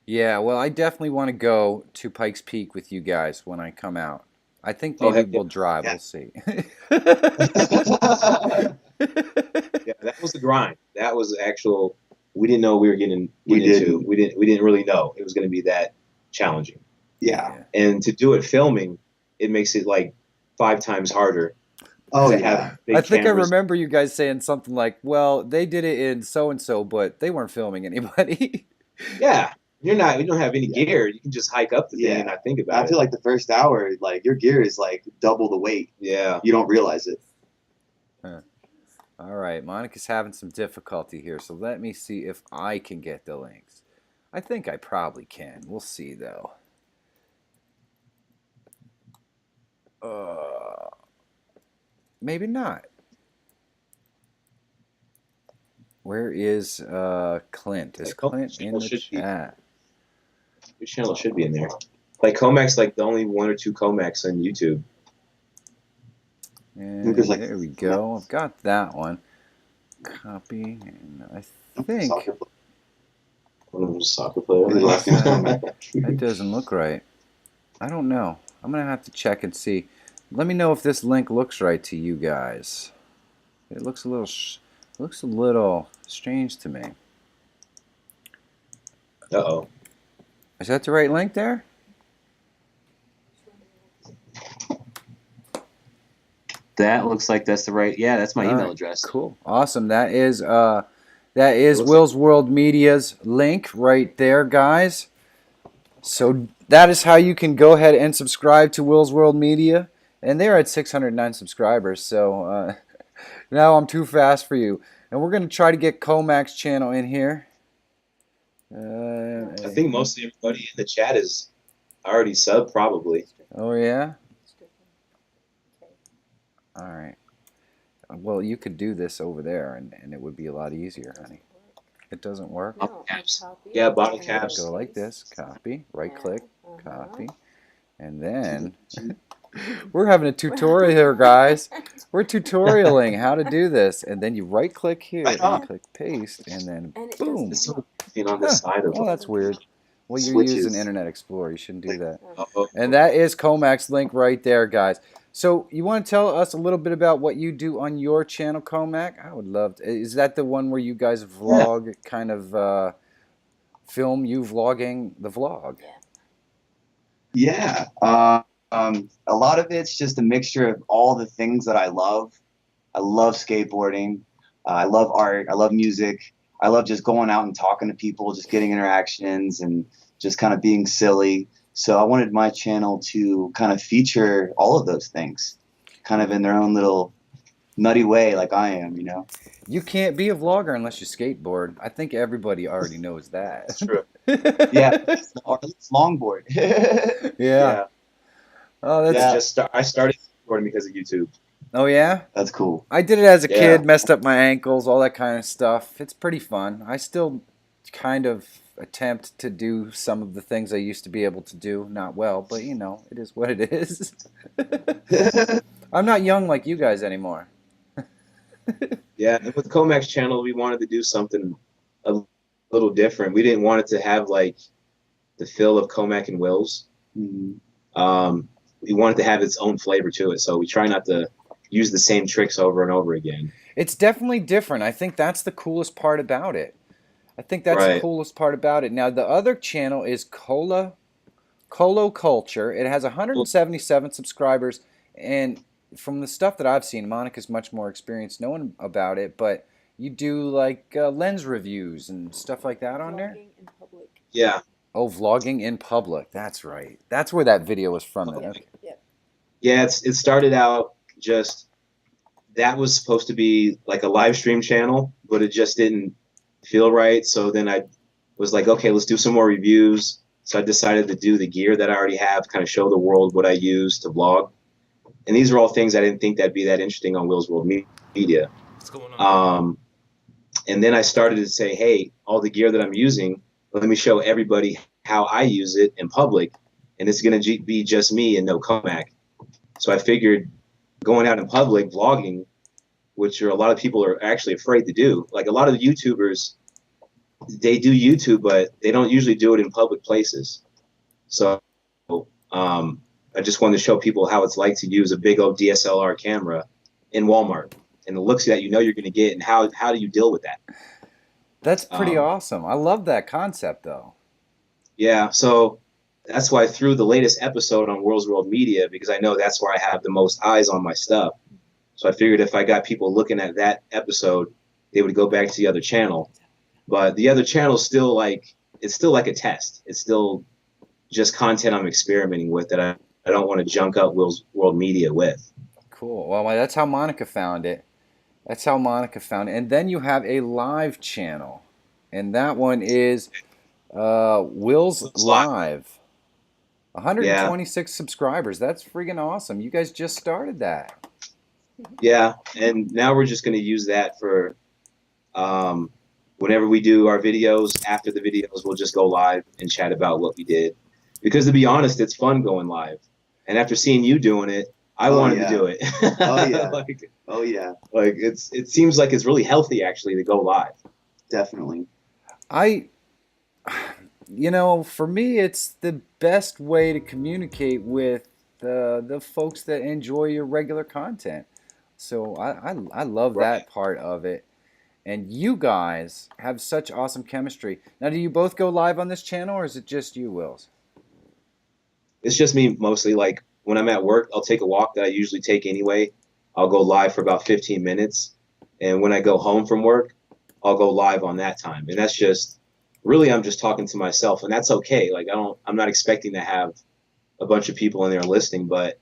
[SPEAKER 1] Yeah, well, I definitely want to go to Pikes Peak with you guys when I come out. I think maybe we'll drive. Yeah. We'll see.
[SPEAKER 2] Yeah, that was the grind. That was actual. We didn't know we were getting into. We didn't really know it was going to be that challenging.
[SPEAKER 3] Yeah.
[SPEAKER 2] And to do it filming, it makes it like 5 times harder.
[SPEAKER 3] Oh yeah.
[SPEAKER 1] I think I remember you guys saying something like, "Well, they did it in so and so, but they weren't filming anybody."
[SPEAKER 2] Yeah. You don't have any gear. You can just hike up the thing and not think about it.
[SPEAKER 3] I feel like the first hour, like, your gear is like double the weight.
[SPEAKER 2] Yeah.
[SPEAKER 3] You don't realize it.
[SPEAKER 1] All right, Monica's having some difficulty here, so let me see if I can get the links. I think I probably can. We'll see, though. Maybe not. Where is Clint? Is Clint in the chat?
[SPEAKER 2] Your channel should be in there. Like, Comac's like the only 1 or 2 Comacs on YouTube.
[SPEAKER 1] And there we go. I've got that one. Copy, and I think
[SPEAKER 2] one of them is a soccer player.
[SPEAKER 1] That doesn't look right. I don't know. I'm gonna have to check and see. Let me know if this link looks right to you guys. It looks a little strange to me.
[SPEAKER 2] Uh-oh.
[SPEAKER 1] Is that the right link there?
[SPEAKER 2] That looks like that's the right. Yeah, that's my email address.
[SPEAKER 1] Cool, awesome. That is Willz World Media's link right there, guys. So that is how you can go ahead and subscribe to Willz World Media, and they're at 609 subscribers. So now I'm too fast for you, and we're gonna try to get Comac's channel in here.
[SPEAKER 2] I think most of everybody in the chat is already subbed, probably.
[SPEAKER 1] Oh yeah. All right. Well, you could do this over there, and it would be a lot easier, honey. It doesn't work?
[SPEAKER 2] No, yeah, bottle caps.
[SPEAKER 1] Go like this. Copy. Right-click. Copy. And then we're having a tutorial here, guys. We're tutorialing how to do this. And then you right-click here, and click paste, and then boom.
[SPEAKER 2] On the side of
[SPEAKER 1] that's weird. Well, you're using Internet Explorer. You shouldn't do that. And that is Comac's link right there, guys. So you want to tell us a little bit about what you do on your channel, Comac? I would love to. Is that the one where you guys vlog, kind of film you vlogging the vlog?
[SPEAKER 3] Yeah. A lot of it's just a mixture of all the things that I love. I love skateboarding. I love art. I love music. I love just going out and talking to people, just getting interactions and just kind of being silly. So I wanted my channel to kind of feature all of those things, kind of in their own little nutty way, like I am, you know.
[SPEAKER 1] You can't be a vlogger unless you skateboard. I think everybody already knows that.
[SPEAKER 2] That's true.
[SPEAKER 3] Yeah, or longboard.
[SPEAKER 1] Yeah. Oh, that's
[SPEAKER 2] I started skateboarding because of YouTube.
[SPEAKER 1] Oh yeah?
[SPEAKER 3] That's cool.
[SPEAKER 1] I did it as a
[SPEAKER 2] Yeah.
[SPEAKER 1] kid, messed up my ankles, all that kind of stuff. It's pretty fun. I still kind of attempt to do some of the things I used to be able to do. Not well, but you know, it is what it is. I'm not young like you guys anymore.
[SPEAKER 2] Yeah, and with Comac's channel, we wanted to do something a little different. We didn't want it to have like the feel of Comac and Willz. We wanted to have its own flavor to it, so we try not to use the same tricks over and over again.
[SPEAKER 1] It's definitely different. I think that's the coolest part about it. I think that's the
[SPEAKER 2] Right.
[SPEAKER 1] coolest part about it. Now, the other channel is Colo Culture. It has 177 subscribers, and from the stuff that I've seen, Monica's much more experienced knowing about it, but you do like lens reviews and stuff like that on there?
[SPEAKER 4] Vlogging in public.
[SPEAKER 2] Yeah,
[SPEAKER 1] Oh, vlogging in public. That's right. That's where that video was from. Then.
[SPEAKER 4] Yeah.
[SPEAKER 1] Okay.
[SPEAKER 4] Yeah.
[SPEAKER 2] yeah. It started out just that was supposed to be like a live stream channel, but it just didn't feel right. So then I was like, okay, let's do some more reviews. So I decided to do the gear that I already have, kind of show the world what I use to vlog. And these are all things I didn't think that'd be that interesting on Willz World Media.
[SPEAKER 5] What's going on?
[SPEAKER 2] And then I started to say, hey, all the gear that I'm using, let me show everybody how I use it in public. And it's going to be just me and no Comac. So I figured going out in public, vlogging, which a lot of people are actually afraid to do. Like a lot of the YouTubers, they do YouTube, but they don't usually do it in public places. So I just wanted to show people how it's like to use a big old DSLR camera in Walmart and the looks that you know you're going to get, and how do you deal with that?
[SPEAKER 1] That's pretty awesome. I love that concept, though.
[SPEAKER 2] Yeah, so that's why I threw the latest episode on Willz World Media, because I know that's where I have the most eyes on my stuff. So I figured if I got people looking at that episode, they would go back to the other channel. But the other channel is still like, it's still like a test. It's still just content I'm experimenting with that I don't want to junk up Willz World Media with.
[SPEAKER 1] Cool. Well, that's how Monica found it. That's how Monica found it. And then you have a live channel. And that one is Willz Live. 126 subscribers. That's freaking awesome. You guys just started that.
[SPEAKER 2] Yeah, and now we're just going to use that for whenever we do our videos. After the videos, we'll just go live and chat about what we did. Because to be honest, it's fun going live. And after seeing you doing it, I wanted to do it.
[SPEAKER 3] Oh yeah.
[SPEAKER 2] Like it seems like it's really healthy actually to go live.
[SPEAKER 3] Definitely.
[SPEAKER 1] You know, for me, it's the best way to communicate with the folks that enjoy your regular content. So I love that part of it. And you guys have such awesome chemistry. Now, do you both go live on this channel, or is it just you, Willz?
[SPEAKER 2] It's just me mostly. Like when I'm at work, I'll take a walk that I usually take anyway. I'll go live for about 15 minutes. And when I go home from work, I'll go live on that time. And that's just, really, I'm just talking to myself, and that's okay. Like I'm not expecting to have a bunch of people in there listening, but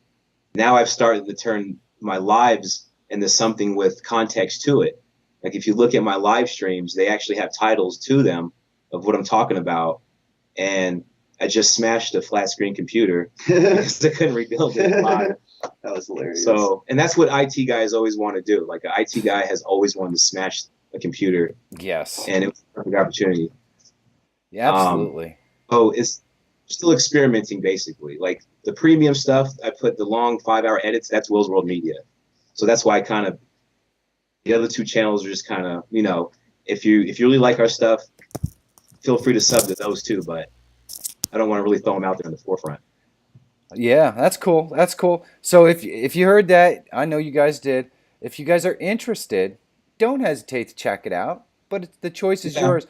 [SPEAKER 2] now I've started to turn my lives into something with context to it. Like if you look at my live streams, they actually have titles to them of what I'm talking about. And I just smashed a flat screen computer because I couldn't rebuild it live.
[SPEAKER 3] That was hilarious.
[SPEAKER 2] So, and that's what IT guys always want to do. Like an IT guy has always wanted to smash a computer.
[SPEAKER 1] Yes.
[SPEAKER 2] And it was a perfect opportunity.
[SPEAKER 1] Yeah, absolutely.
[SPEAKER 2] It's still experimenting basically. Like the premium stuff, I put the long 5-hour edits, that's Willz World Media. So that's why the other two channels are just kind of, you know, if you really like our stuff, feel free to sub to those two, but I don't want to really throw them out there in the forefront.
[SPEAKER 1] Yeah, that's cool. That's cool. So if you heard that, I know you guys did. If you guys are interested, don't hesitate to check it out. But the choice is yours.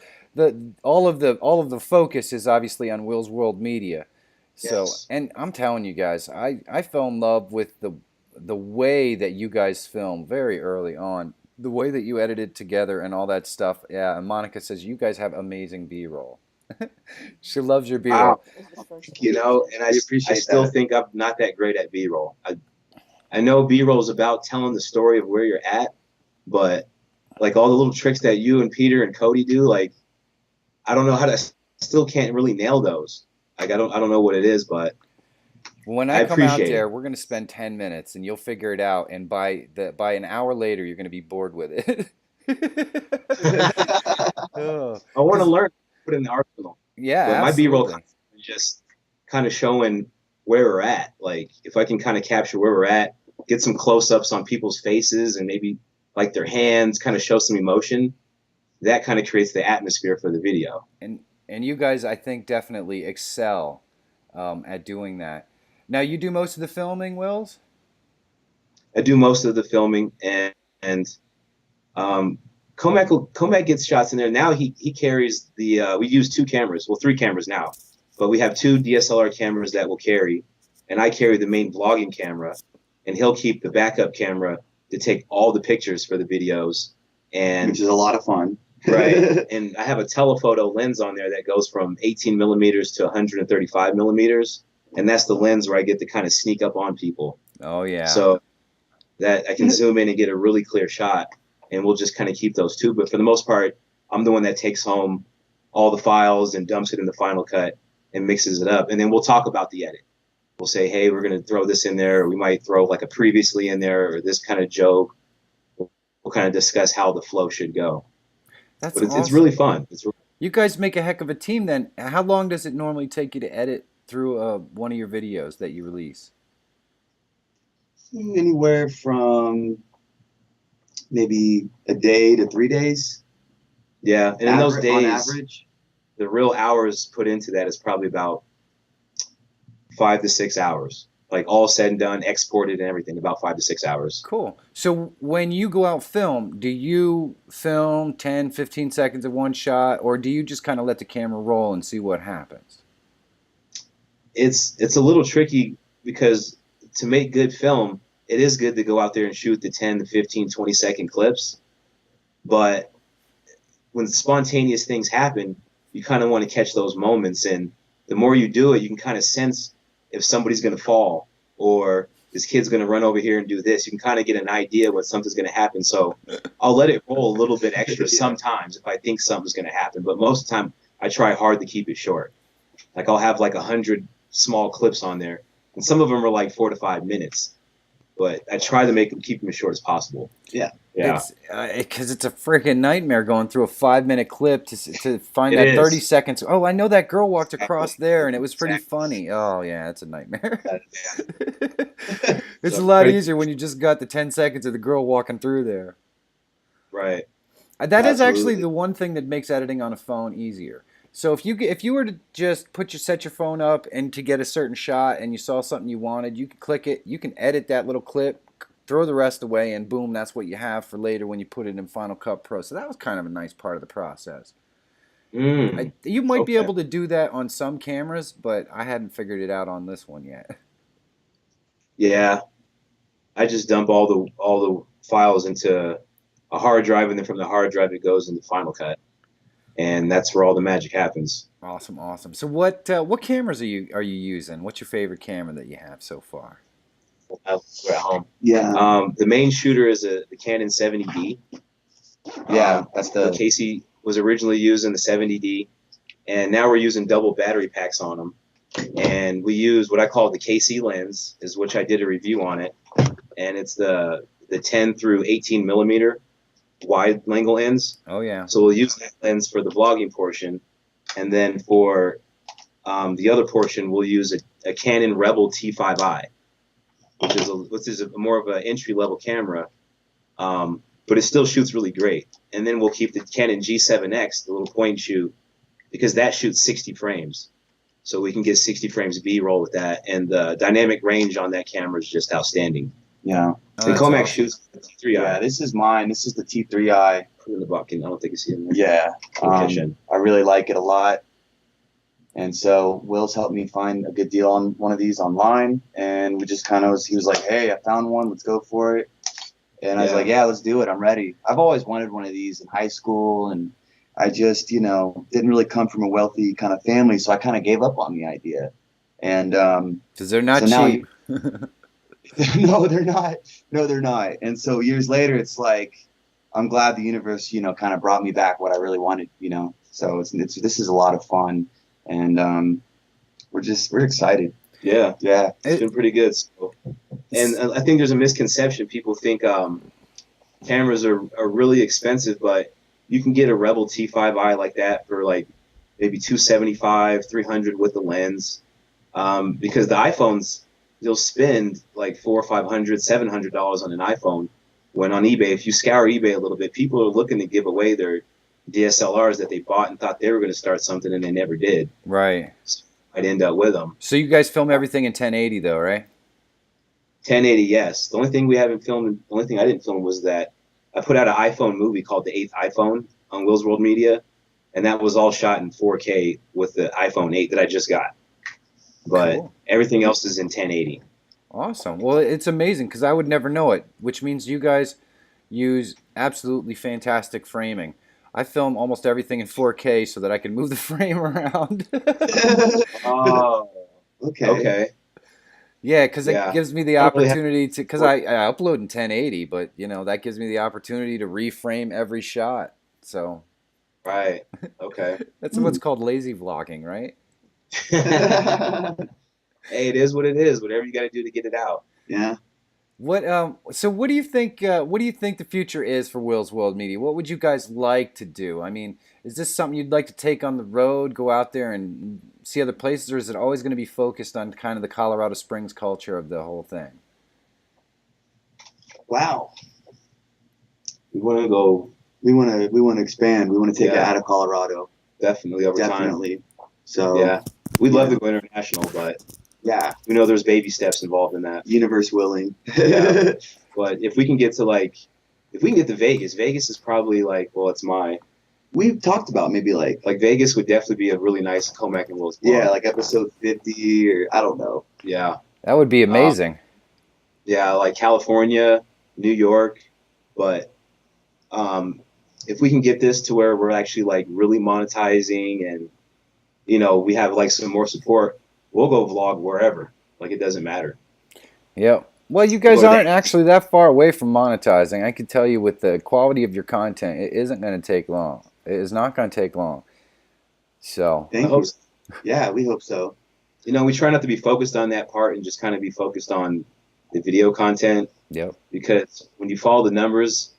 [SPEAKER 1] All of the focus is obviously on Willz World Media. So,
[SPEAKER 2] Yes.
[SPEAKER 1] and I'm telling you guys, I fell in love with the way that you guys film very early on, the way that you edited together and all that stuff. Yeah, and Monica says you guys have amazing B-roll. She loves your B-roll.
[SPEAKER 2] Wow.
[SPEAKER 4] That was the first
[SPEAKER 2] You
[SPEAKER 4] one.
[SPEAKER 2] know, and I
[SPEAKER 3] appreciate
[SPEAKER 2] still
[SPEAKER 3] that.
[SPEAKER 2] think I'm not that great at B-roll. I know B-roll is about telling the story of where you're at, but like all the little tricks that you and Peter and Cody do, like I don't know how to, still can't really nail those. Like I don't know what it is, but
[SPEAKER 1] When
[SPEAKER 2] I
[SPEAKER 1] I come out
[SPEAKER 2] appreciate
[SPEAKER 1] there,
[SPEAKER 2] it.
[SPEAKER 1] we're gonna spend 10 minutes and you'll figure it out. And by an hour later, you're gonna be bored with it. Oh,
[SPEAKER 2] I want to
[SPEAKER 1] 'cause
[SPEAKER 2] learn, put in the arsenal, but
[SPEAKER 1] yeah,
[SPEAKER 2] my B-roll
[SPEAKER 1] absolutely.
[SPEAKER 2] is just kind of showing where we're at. Like if I can kind of capture where we're at, get some close-ups on people's faces and maybe like their hands, kind of show some emotion. That kind of creates the atmosphere for the video.
[SPEAKER 1] And you guys, I think, definitely excel at doing that. Now, you do most of the filming, Wills?
[SPEAKER 2] I do most of the filming, and um, Comac gets shots in there. Now he carries the. We use two cameras, well, three cameras now, but we have two DSLR cameras that will carry, and I carry the main vlogging camera, and he'll keep the backup camera to take all the pictures for the videos, and
[SPEAKER 3] which is a lot of fun.
[SPEAKER 2] right. And I have a telephoto lens on there that goes from 18 millimeters to 135 millimeters, and that's the lens where I get to kind of sneak up on people.
[SPEAKER 1] Oh, yeah.
[SPEAKER 2] So that I can zoom in and get a really clear shot, and we'll just kind of keep those two. But for the most part, I'm the one that takes home all the files and dumps it in the Final Cut and mixes it up. And then we'll talk about the edit. We'll say, hey, we're going to throw this in there. Or we might throw like a previously in there or this kind of joke. We'll kind of discuss how the flow should go.
[SPEAKER 1] That's
[SPEAKER 2] But
[SPEAKER 1] awesome.
[SPEAKER 2] it's really fun.
[SPEAKER 1] You guys make a heck of a team then. How long does it normally take you to edit through one of your videos that you release?
[SPEAKER 3] Anywhere from maybe a day to 3 days.
[SPEAKER 2] Yeah, and in those days,
[SPEAKER 3] on average,
[SPEAKER 2] the real hours put into that is probably about 5 to 6 hours. Like all said and done, exported and everything, about 5 to 6 hours.
[SPEAKER 1] Cool. So when you go out film, do you film 10, 15 seconds of one shot, or do you just kind of let the camera roll and see what happens?
[SPEAKER 2] It's a little tricky because to make good film, it is good to go out there and shoot the 10 to 15, 20-second clips. But when spontaneous things happen, you kind of want to catch those moments. And the more you do it, you can kind of sense if somebody's going to fall or this kid's going to run over here and do this. You can kind of get an idea when something's going to happen. So I'll let it roll a little bit extra sometimes if I think something's going to happen. But most of the time, I try hard to keep it short. Like I'll have like 100 small clips on there, and some of them are like 4 to 5 minutes. But I try to keep them as short as possible.
[SPEAKER 3] Yeah.
[SPEAKER 2] Yeah.
[SPEAKER 1] Because it's a freaking nightmare going through a 5-minute clip to find
[SPEAKER 2] It
[SPEAKER 1] that
[SPEAKER 2] is.
[SPEAKER 1] 30 seconds. Oh, I know that girl walked across there and it was pretty funny. Oh, yeah, it's a nightmare. It's a lot easier when you just got the 10 seconds of the girl walking through there.
[SPEAKER 2] Right.
[SPEAKER 1] That is actually
[SPEAKER 3] Absolutely.
[SPEAKER 1] the one thing that makes editing on a phone easier. So if you were to just set your phone up and to get a certain shot and you saw something you wanted, you can click it, you can edit that little clip, throw the rest away, and boom, that's what you have for later when you put it in Final Cut Pro. So that was kind of a nice part of the process. You might be able to do that on some cameras, but I hadn't figured it out on this one yet.
[SPEAKER 2] Yeah. I just dump all the files into a hard drive, and then from the hard drive it goes into Final Cut. And that's where all the magic happens.
[SPEAKER 1] Awesome, awesome. So what cameras are you using? What's your favorite camera that you have so far?
[SPEAKER 2] We're at home.
[SPEAKER 3] Yeah.
[SPEAKER 2] The main shooter is the Canon 70D.
[SPEAKER 3] Yeah, that's the
[SPEAKER 2] Casey was originally using the 70D, and now we're using double battery packs on them. And we use what I call the KC lens, is which I did a review on it, and it's the 10 through 18 millimeter wide angle lens.
[SPEAKER 1] Oh yeah.
[SPEAKER 2] So we'll use that lens for the vlogging portion, and then for the other portion we'll use a Canon Rebel T5i, which is more of an entry level camera, but it still shoots really great. And then we'll keep the Canon G7X, the little point and shoot, because that shoots 60 frames, so we can get 60 frames B-roll with that, and the dynamic range on that camera is just outstanding.
[SPEAKER 3] yeah.
[SPEAKER 2] And Comac shoots the T3i.
[SPEAKER 3] Yeah, this is mine. This is the T3i.
[SPEAKER 2] Put it in the bucket. I don't think you see it in there.
[SPEAKER 3] Yeah. I really like it a lot. And so Will's helped me find a good deal on one of these online, and we just he was like, hey, I found one, let's go for it. And I was like, yeah, let's do it, I'm ready. I've always wanted one of these in high school, and I just, didn't really come from a wealthy kind of family, so I kind of gave up on the idea. And
[SPEAKER 1] because they're not
[SPEAKER 3] so
[SPEAKER 1] cheap.
[SPEAKER 3] no, they're not. No, they're not. And so years later, it's like, I'm glad the universe, kind of brought me back what I really wanted, So this is a lot of fun, and we're excited.
[SPEAKER 2] Yeah,
[SPEAKER 3] Yeah.
[SPEAKER 2] it's been pretty good. So. And I think there's a misconception. People think cameras are really expensive, but you can get a Rebel T5i like that for like maybe 275, 300 with the lens. Because the iPhones, you'll spend like $400 or $500, $700 on an iPhone. When on eBay, if you scour eBay a little bit, people are looking to give away their DSLRs that they bought and thought they were going to start something and they never did.
[SPEAKER 1] Right.
[SPEAKER 2] So I'd end up with them.
[SPEAKER 1] So you guys film everything in 1080 though, right?
[SPEAKER 2] 1080, yes. The only thing we haven't filmed, the only thing I didn't film was that I put out an iPhone movie called The Eighth iPhone on Willz World Media, and that was all shot in 4K with the iPhone 8 that I just got. But
[SPEAKER 1] Cool.
[SPEAKER 2] everything else is in 1080.
[SPEAKER 1] Awesome. Well, it's amazing because I would never know it, which means you guys use absolutely fantastic framing. I film almost everything in 4K so that I can move the frame around.
[SPEAKER 2] Oh,
[SPEAKER 3] Okay.
[SPEAKER 2] okay.
[SPEAKER 1] Yeah, because
[SPEAKER 2] Yeah.
[SPEAKER 1] it gives me the
[SPEAKER 2] I don't really have-
[SPEAKER 1] opportunity to, because I upload in 1080, but you know that gives me the opportunity to reframe every shot. So
[SPEAKER 2] Right. Okay.
[SPEAKER 1] that's what's called lazy vlogging, right?
[SPEAKER 2] Hey, it is what it is. Whatever you got to do to get it out.
[SPEAKER 3] Yeah.
[SPEAKER 1] What so what do you think the future is for Will's World Media? What would you guys like to do? I mean, is this something you'd like to take on the road, go out there and see other places, or is it always going to be focused on kind of the Colorado Springs culture of the whole thing?
[SPEAKER 3] Wow.
[SPEAKER 2] We want to go
[SPEAKER 3] We want to expand. We want to take it
[SPEAKER 2] Yeah.
[SPEAKER 3] out of Colorado.
[SPEAKER 2] definitely over time.
[SPEAKER 3] Definitely. So
[SPEAKER 2] Yeah. We'd love to go international, but
[SPEAKER 3] yeah,
[SPEAKER 2] we know there's baby steps involved in that.
[SPEAKER 3] universe willing.
[SPEAKER 2] Yeah. But if we can get to if we can get to Vegas, Vegas is probably well, it's
[SPEAKER 3] We've talked about maybe like
[SPEAKER 2] Vegas would definitely be a really nice Comac and Will's vlog.
[SPEAKER 3] yeah, like episode 50 or I don't know.
[SPEAKER 2] Yeah.
[SPEAKER 1] That would be amazing.
[SPEAKER 2] Yeah, like California, New York, but if we can get this to where we're actually really monetizing and we have some more support, we'll go vlog wherever. It doesn't matter.
[SPEAKER 1] Yeah. Well, you guys
[SPEAKER 2] Well,
[SPEAKER 1] aren't actually that far away from monetizing. I can tell you with the quality of your content, it isn't going to take long. It is not going to take long. So,
[SPEAKER 3] Thank
[SPEAKER 2] I hope
[SPEAKER 3] you. Yeah, we hope so.
[SPEAKER 2] we try not to be focused on that part and just kind of be focused on the video content,
[SPEAKER 1] yep.
[SPEAKER 2] because when you follow the numbers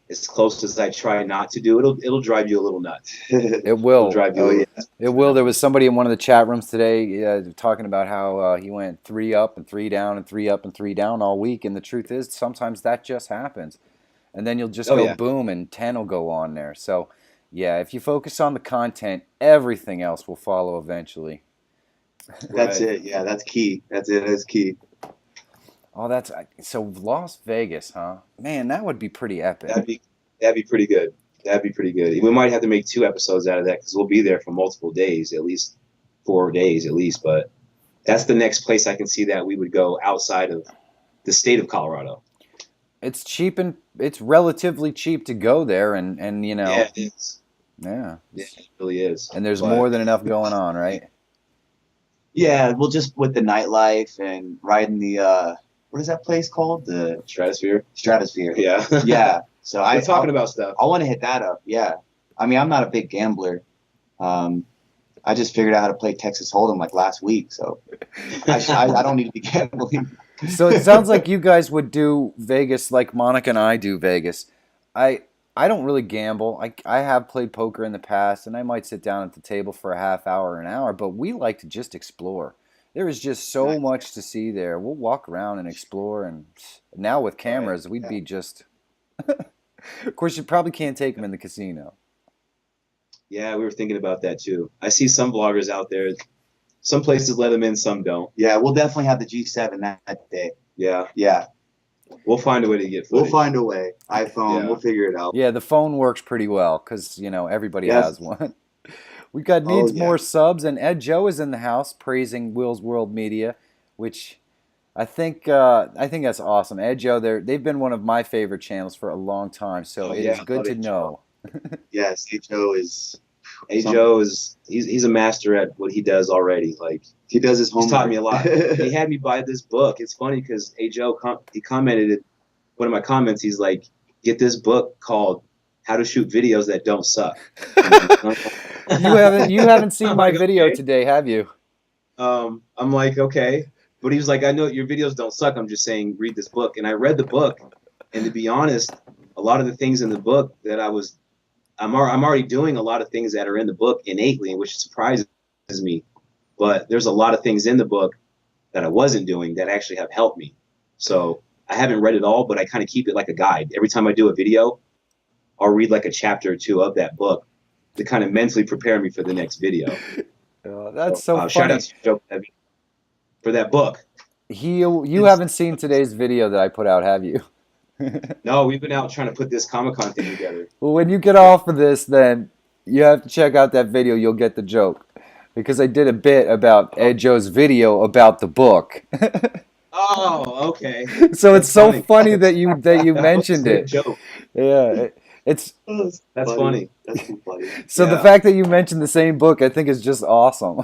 [SPEAKER 2] as close as I try not to do, it'll drive you a little nuts.
[SPEAKER 1] It will.
[SPEAKER 2] It'll drive you.
[SPEAKER 3] Oh,
[SPEAKER 2] a little
[SPEAKER 3] yeah.
[SPEAKER 1] It will. There was somebody in one of the chat rooms today talking about how he went 3 up and 3 down and 3 up and 3 down all week. And the truth is, sometimes that just happens. And then you'll just
[SPEAKER 2] Oh,
[SPEAKER 1] go
[SPEAKER 2] yeah.
[SPEAKER 1] boom and 10 will go on there. So, yeah, if you focus on the content, everything else will follow eventually.
[SPEAKER 3] That's
[SPEAKER 2] Right.
[SPEAKER 3] it. Yeah, that's key. That's it. That's key.
[SPEAKER 1] Oh, that's so Las Vegas, huh? Man, that would be pretty epic.
[SPEAKER 2] That'd be pretty good. That'd be pretty good. We might have to make 2 episodes out of that because we'll be there for multiple days, at least 4 days at least. But that's the next place I can see that we would go outside of the state of Colorado.
[SPEAKER 1] It's cheap and it's relatively cheap to go there, and
[SPEAKER 2] Yeah, it is.
[SPEAKER 1] yeah.
[SPEAKER 2] Yeah, it really is.
[SPEAKER 1] And there's
[SPEAKER 2] But-
[SPEAKER 1] more than enough going on, right?
[SPEAKER 3] Yeah, well, just with the nightlife and riding the what is that place called? The
[SPEAKER 2] Stratosphere.
[SPEAKER 3] Stratosphere.
[SPEAKER 2] Yeah.
[SPEAKER 3] Yeah. So
[SPEAKER 2] We're talking about stuff.
[SPEAKER 3] I want to hit that up. Yeah. I mean, I'm not a big gambler. I just figured out how to play Texas Hold'em last week, so I don't need to be gambling.
[SPEAKER 1] So it sounds like you guys would do Vegas like Monica and I do Vegas. I don't really gamble. I have played poker in the past, and I might sit down at the table for a half hour, an hour, but we like to just explore. There is just so much to see there. We'll walk around and explore, and now with cameras, we'd be just... Of course, you probably can't take them in the casino.
[SPEAKER 2] Yeah, we were thinking about that too. I see some vloggers out there. Some places let them in, some don't.
[SPEAKER 3] Yeah, we'll definitely have the G7 that day.
[SPEAKER 2] Yeah.
[SPEAKER 3] Yeah,
[SPEAKER 2] We'll find a way to get
[SPEAKER 3] we'll
[SPEAKER 2] footage.
[SPEAKER 3] find a way. iPhone,
[SPEAKER 2] Yeah.
[SPEAKER 3] we'll figure it out.
[SPEAKER 1] Yeah, the phone works pretty well because, everybody
[SPEAKER 3] Yes.
[SPEAKER 1] has one. We got needs
[SPEAKER 3] Oh, yeah.
[SPEAKER 1] more subs, and Ed Joe is in the house praising Will's World Media, which I think that's awesome. Ed Joe, they've been one of my favorite channels for a long time, so
[SPEAKER 2] Oh,
[SPEAKER 1] it
[SPEAKER 2] yeah,
[SPEAKER 1] is good
[SPEAKER 2] love
[SPEAKER 1] to
[SPEAKER 2] Ed
[SPEAKER 1] know.
[SPEAKER 3] Yes, Joe is.
[SPEAKER 2] Hey, Joe he's a master at what he does already.
[SPEAKER 3] He does his homework.
[SPEAKER 2] He's taught me a lot. He had me buy this book. It's funny because Hey Joe, he commented in one of my comments. He's like, "Get this book called How to Shoot Videos That Don't Suck."
[SPEAKER 1] You haven't seen
[SPEAKER 2] I'm
[SPEAKER 1] my
[SPEAKER 2] like,
[SPEAKER 1] video
[SPEAKER 2] okay.
[SPEAKER 1] today, have you?
[SPEAKER 2] I'm like, okay. But he was like, I know your videos don't suck. I'm just saying, read this book. And I read the book. And to be honest, a lot of the things in the book that I'm already doing a lot of things that are in the book innately, which surprises me. But there's a lot of things in the book that I wasn't doing that actually have helped me. So I haven't read it all, but I kind of keep it like a guide. Every time I do a video, I'll read like a chapter or two of that book to kind of mentally prepare me for the next video.
[SPEAKER 1] That's so
[SPEAKER 2] Shout
[SPEAKER 1] funny.
[SPEAKER 2] out to Joe for that book.
[SPEAKER 1] You haven't seen today's video that I put out, have you?
[SPEAKER 2] No, we've been out trying to put this Comic-Con thing together.
[SPEAKER 1] Well, when you get off of this, then you have to check out that video. You'll get the joke. Because I did a bit about Ed Joe's video about the book.
[SPEAKER 2] Oh, okay.
[SPEAKER 1] So it's so funny that you mentioned it.
[SPEAKER 2] Joke.
[SPEAKER 1] Yeah, it's
[SPEAKER 2] That's funny.
[SPEAKER 3] That's too funny.
[SPEAKER 1] so the fact that you mentioned the same book, I think, is just awesome.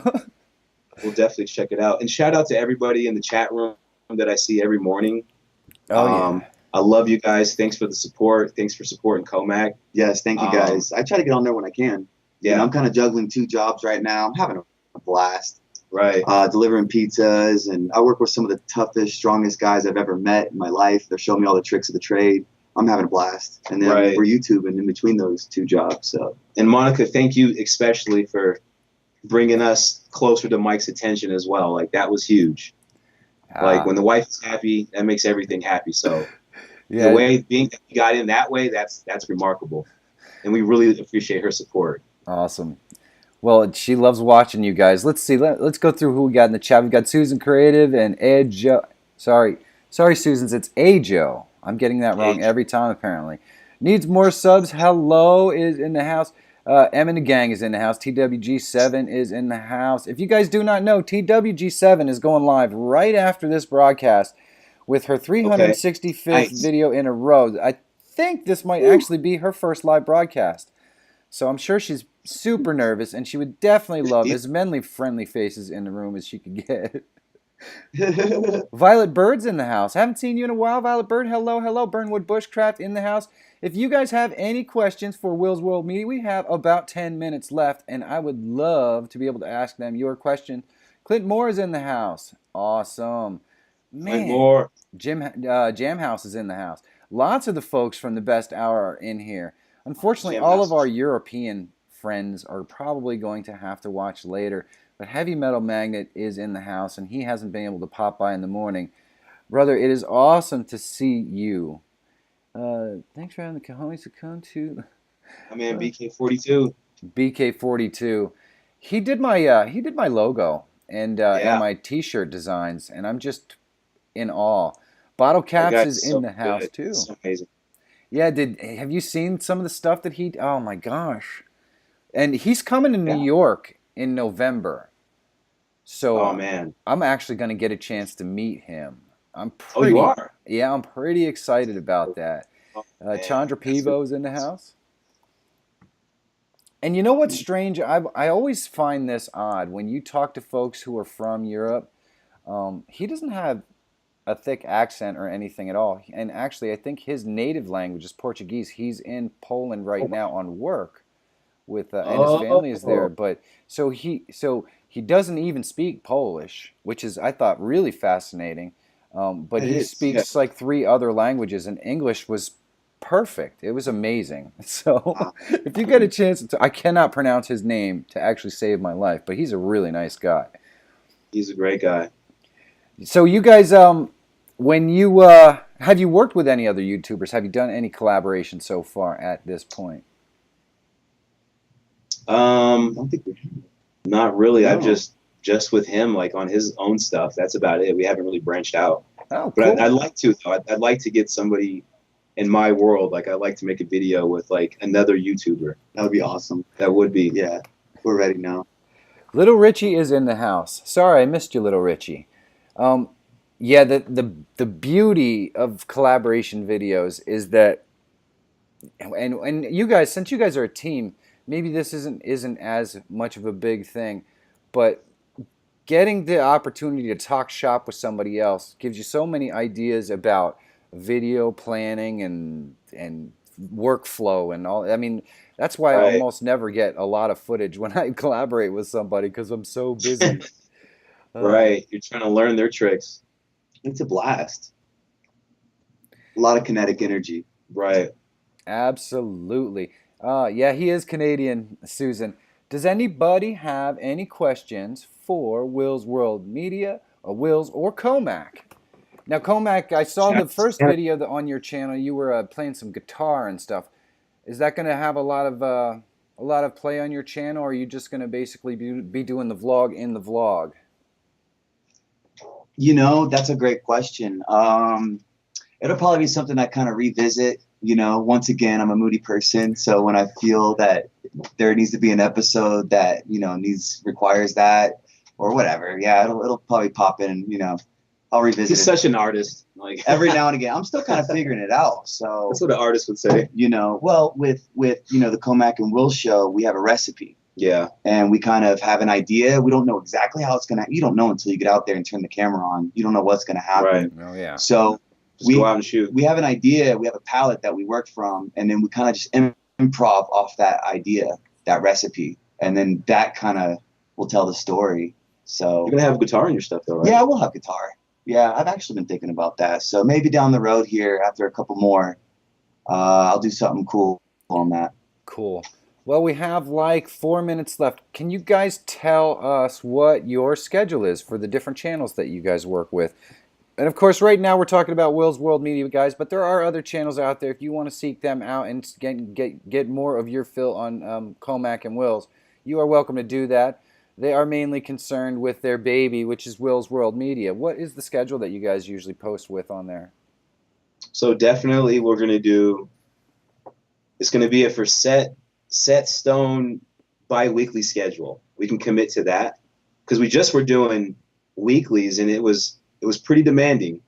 [SPEAKER 2] We'll definitely check it out. And shout out to everybody in the chat room that I see every morning.
[SPEAKER 1] Oh,
[SPEAKER 2] I love you guys. Thanks for the support. Thanks for supporting Comac.
[SPEAKER 3] Yes, thank you guys. I try to get on there when I can.
[SPEAKER 2] Yeah,
[SPEAKER 3] You know, I'm kind of juggling 2 jobs right now. I'm having a blast.
[SPEAKER 2] right.
[SPEAKER 3] Delivering pizzas, and I work with some of the toughest, strongest guys I've ever met in my life. They're showing me all the tricks of the trade. I'm having a blast. And then
[SPEAKER 2] Right.
[SPEAKER 3] we're YouTubing in between those 2 jobs. So
[SPEAKER 2] And Monica, thank you especially for bringing us closer to Mike's attention as well. Like that was huge. Like when the wife is happy, that makes everything happy. So
[SPEAKER 1] yeah,
[SPEAKER 2] the way being that we got in that way, that's remarkable. And we really appreciate her support.
[SPEAKER 1] awesome. Well, she loves watching you guys. Let's see. Let's go through who we got in the chat. We've got Susan Creative and Ed Joe. Sorry, Susan. It's A Joe. I'm getting that wrong every time, apparently. Needs more subs. Hello is in the house. M and the gang is in the house. TWG7 is in the house. If you guys do not know, TWG7 is going live right after this broadcast with her 365th
[SPEAKER 2] Nice.
[SPEAKER 1] video in a row. I think this might actually be her first live broadcast. So I'm sure she's super nervous, and she would definitely love as many friendly faces in the room as she could get. Violet Bird's in the house. Haven't seen you in a while, Violet Bird. Hello, hello. Burnwood Bushcraft in the house. If you guys have any questions for Will's World Media, we have about 10 minutes left, and I would love to be able to ask them your question. Clint Moore is in the house. Awesome. Man,
[SPEAKER 2] More.
[SPEAKER 1] Jam House is in the house. Lots of the folks from the best hour are in here. Unfortunately,
[SPEAKER 2] Jam
[SPEAKER 1] all
[SPEAKER 2] House.
[SPEAKER 1] of our European friends are probably going to have to watch later. But Heavy Metal Magnet is in the house, and he hasn't been able to pop by in the morning. Brother, it is awesome to see you. Thanks for having the cojones to come to
[SPEAKER 2] My man BK42.
[SPEAKER 1] BK42. He did my logo and
[SPEAKER 2] Yeah.
[SPEAKER 1] my T-shirt designs, and I'm just in awe. Bottle Caps
[SPEAKER 2] That
[SPEAKER 1] is
[SPEAKER 2] guy's
[SPEAKER 1] in the
[SPEAKER 2] so
[SPEAKER 1] house
[SPEAKER 2] good.
[SPEAKER 1] too.
[SPEAKER 2] So amazing.
[SPEAKER 1] Yeah, have you seen some of the stuff that he? Oh my gosh! And he's coming to New York in November, so
[SPEAKER 2] Oh man.
[SPEAKER 1] I'm actually going to get a chance to meet him. I'm
[SPEAKER 2] Oh, you are?
[SPEAKER 1] Yeah, I'm pretty excited about that.
[SPEAKER 2] Oh, man.
[SPEAKER 1] Chandra
[SPEAKER 2] That's
[SPEAKER 1] Pivo's in the house. And you know what's strange? I always find this odd when you talk to folks who are from Europe. He doesn't have a thick accent or anything at all. And actually, I think his native language is Portuguese. He's in Poland right now on work with and his family is there. But so he doesn't even speak Polish, which is I thought really fascinating. But he speaks like 3 other languages, and English was perfect. It was amazing. So if you get a chance to, I cannot pronounce his name to actually save my life, but he's a really nice guy.
[SPEAKER 2] He's a great guy.
[SPEAKER 1] So you guys, when you have you worked with any other YouTubers? Have you done any collaboration so far at this point?
[SPEAKER 3] I don't think we
[SPEAKER 2] Not really.
[SPEAKER 3] No.
[SPEAKER 2] I've just with him, like on his own stuff. That's about it. We haven't really branched out.
[SPEAKER 1] Oh,
[SPEAKER 2] But
[SPEAKER 1] cool.
[SPEAKER 2] I'd like to, though. I'd like to get somebody in my world. Like I'd like to make a video with like another YouTuber.
[SPEAKER 3] That would be awesome.
[SPEAKER 2] That would be.
[SPEAKER 3] Yeah, we're ready now.
[SPEAKER 1] Little Richie is in the house. Sorry, I missed you, Little Richie. Yeah, the beauty of collaboration videos is that, and you guys, since you guys are a team, maybe this isn't as much of a big thing, but getting the opportunity to talk shop with somebody else gives you so many ideas about video planning and workflow and all. I mean, that's why I
[SPEAKER 2] Right.
[SPEAKER 1] almost never get a lot of footage when I collaborate with somebody because I'm so busy.
[SPEAKER 2] Right. You're trying to learn their tricks.
[SPEAKER 3] It's a blast. A lot of kinetic energy.
[SPEAKER 2] Right.
[SPEAKER 1] Absolutely. Yeah, he is Canadian, Susan. Does anybody have any questions for Willz World Media or Willz or Comac? Now, Comac, I saw the first video on your channel. You were playing some guitar and stuff. Is that going to have a lot of play on your channel, or are you just going to basically be doing the vlog in the vlog?
[SPEAKER 3] You know, that's a great question. It'll probably be something I kind of revisit. You know, once again, I'm a moody person, so when I feel that there needs to be an episode that, you know, requires that or whatever, yeah, it'll probably pop in. You know, I'll revisit.
[SPEAKER 2] He's such an artist. Like
[SPEAKER 3] every now and again, I'm still kind of figuring it out. So
[SPEAKER 2] that's what an artist would say.
[SPEAKER 3] You know, well, with you know the Comac and Will show, we have a recipe.
[SPEAKER 2] Yeah.
[SPEAKER 3] And we kind of have an idea. We don't know exactly how it's gonna. You don't know until you get out there and turn the camera on. You don't know what's gonna happen.
[SPEAKER 1] Right. Oh yeah.
[SPEAKER 3] So
[SPEAKER 2] just go out and shoot.
[SPEAKER 3] We have an idea. We have a palette that we work from, and then we kind of just improv off that idea, that recipe, and then that kind of will tell the story. So
[SPEAKER 2] you're gonna have guitar in your stuff, though, right?
[SPEAKER 3] Yeah, we'll have guitar. Yeah, I've actually been thinking about that. So maybe down the road here, after a couple more, I'll do something cool on that.
[SPEAKER 1] Cool. Well, we have like 4 minutes left. Can you guys tell us what your schedule is for the different channels that you guys work with? And of course, right now we're talking about Willz World Media, guys, but there are other channels out there. If you want to seek them out and get more of your fill on Comac and Willz, you are welcome to do that. They are mainly concerned with their baby, which is Willz World Media. What is the schedule that you guys usually post with on there?
[SPEAKER 2] So definitely we're going to do, it's going to be a for set stone bi-weekly schedule. We can commit to that because we just were doing weeklies and it was pretty demanding.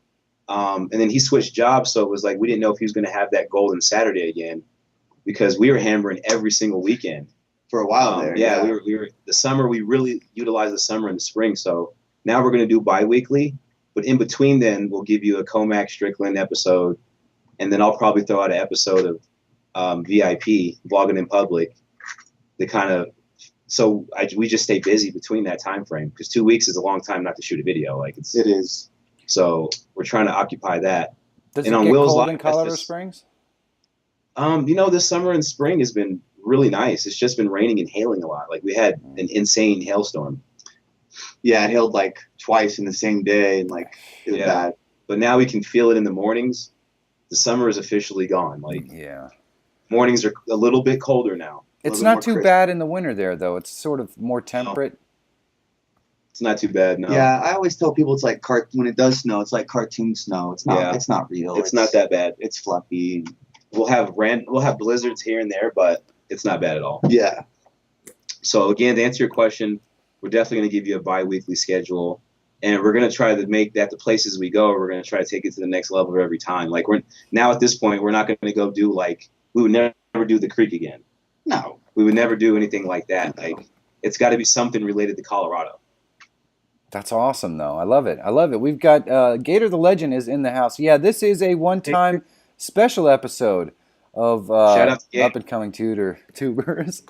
[SPEAKER 2] And then he switched jobs, so it was like we didn't know if he was going to have that golden Saturday again because we were hammering every single weekend. For a while there. Yeah, we were the summer, we really utilized the summer and the spring. So now we're going to do bi-weekly, but in between then we'll give you a Comac Strickland episode, and then I'll probably throw out an episode of VIP, Vlogging in Public. We just stay busy between that time frame because 2 weeks is a long time not to shoot a video. Like it is. So we're trying to occupy that.
[SPEAKER 1] Does it get cold in Colorado Springs?
[SPEAKER 2] You know, this summer and spring has been really nice. It's just been raining and hailing a lot. Like we had an insane hailstorm.
[SPEAKER 3] Yeah, it hailed like twice in the same day, and like it was bad.
[SPEAKER 2] But now we can feel it in the mornings. The summer is officially gone. Like mornings are a little bit colder now.
[SPEAKER 1] It's not too bad in the winter there, though. It's sort of more temperate.
[SPEAKER 2] It's not too bad, no.
[SPEAKER 3] Yeah, I always tell people it's like when it does snow, it's like cartoon snow. It's not. It's not real.
[SPEAKER 2] It's not that bad.
[SPEAKER 3] It's fluffy.
[SPEAKER 2] We'll have blizzards here and there, but it's not bad at all.
[SPEAKER 3] Yeah.
[SPEAKER 2] So again, to answer your question, we're definitely going to give you a bi-weekly schedule, and we're going to try to make that the places we go. We're going to try to take it to the next level every time. Like we're now at this point, we're not going to go do we would never do the creek again.
[SPEAKER 3] No,
[SPEAKER 2] we would never do anything like that. Like it's got to be something related to Colorado.
[SPEAKER 1] That's awesome, though. I love it. I love it. We've got Gator the Legend is in the house. Yeah, this is a one-time special episode of up-and-coming tubers.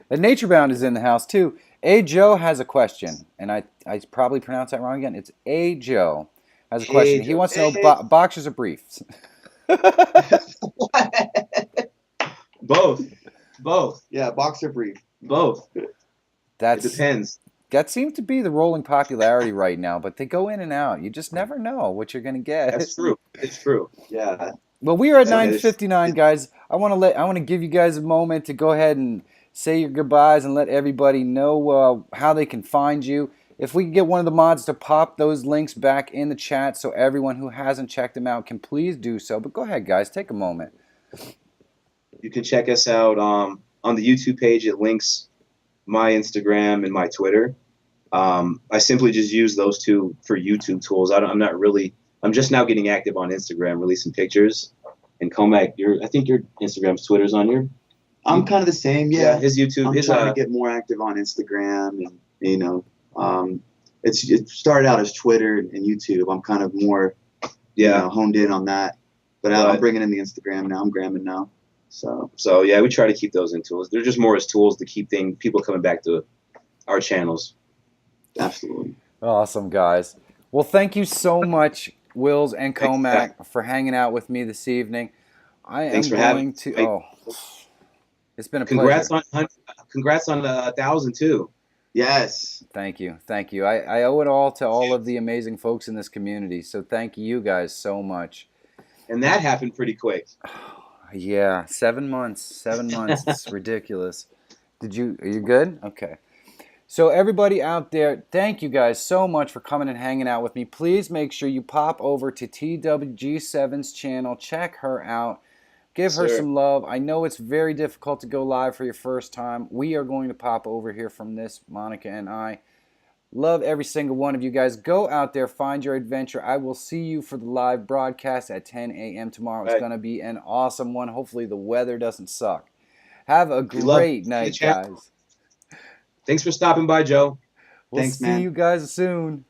[SPEAKER 1] And Naturebound is in the house, too. A. Joe has a question, and I probably pronounced that wrong again. It's A. Joe has a question. He wants to know boxers or briefs.
[SPEAKER 2] Both.
[SPEAKER 3] Yeah, boxer brief.
[SPEAKER 2] Both. It depends.
[SPEAKER 1] That seems to be the rolling popularity right now, but they go in and out. You just never know what you're going to get.
[SPEAKER 2] That's true. It's true.
[SPEAKER 3] Yeah.
[SPEAKER 1] Well, we are at 9:59, guys. I want to give you guys a moment to go ahead and say your goodbyes and let everybody know how they can find you. If we can get one of the mods to pop those links back in the chat so everyone who hasn't checked them out can please do so. But go ahead, guys. Take a moment.
[SPEAKER 2] You can check us out on the YouTube page. It links my Instagram and my Twitter. I simply just use those two for YouTube tools. I'm just now getting active on Instagram, releasing pictures. And Comac, I think your Instagram's Twitter's on your.
[SPEAKER 3] I'm kind of the same, yeah.
[SPEAKER 2] His YouTube.
[SPEAKER 3] I'm trying to get more active on Instagram, and it started out as Twitter and YouTube. I'm kind of more, honed in on that. But I'm bringing in the Instagram now. I'm gramming now.
[SPEAKER 2] So yeah, we try to keep those in tools. They're just more as tools to keep people coming back to our channels.
[SPEAKER 3] Absolutely.
[SPEAKER 1] Awesome, guys. Well, thank you so much, Willz and
[SPEAKER 3] Thanks,
[SPEAKER 1] Comac, for hanging out with me this evening. I am
[SPEAKER 3] Thanks for having
[SPEAKER 1] going
[SPEAKER 3] us.
[SPEAKER 1] to. Oh, it's been a pleasure.
[SPEAKER 2] Congrats on the 1,000 too.
[SPEAKER 3] Yes.
[SPEAKER 1] Thank you. Thank you. I owe it all to all of the amazing folks in this community. So thank you guys so much.
[SPEAKER 2] And that happened pretty quick.
[SPEAKER 1] Yeah, 7 months. 7 months. It's ridiculous. Are you good? Okay. So everybody out there, thank you guys so much for coming and hanging out with me. Please make sure you pop over to TWG7's channel. Check her out. Give her some love. I know it's very difficult to go live for your first time. We are going to pop over here from this, Monica and I. Love every single one of you guys. Go out there, find your adventure. I will see you for the live broadcast at 10 a.m. tomorrow. It's going to be an awesome one. Hopefully the weather doesn't suck. Have a great night, guys.
[SPEAKER 2] Thanks for stopping by, Joe.
[SPEAKER 1] We'll see you guys soon.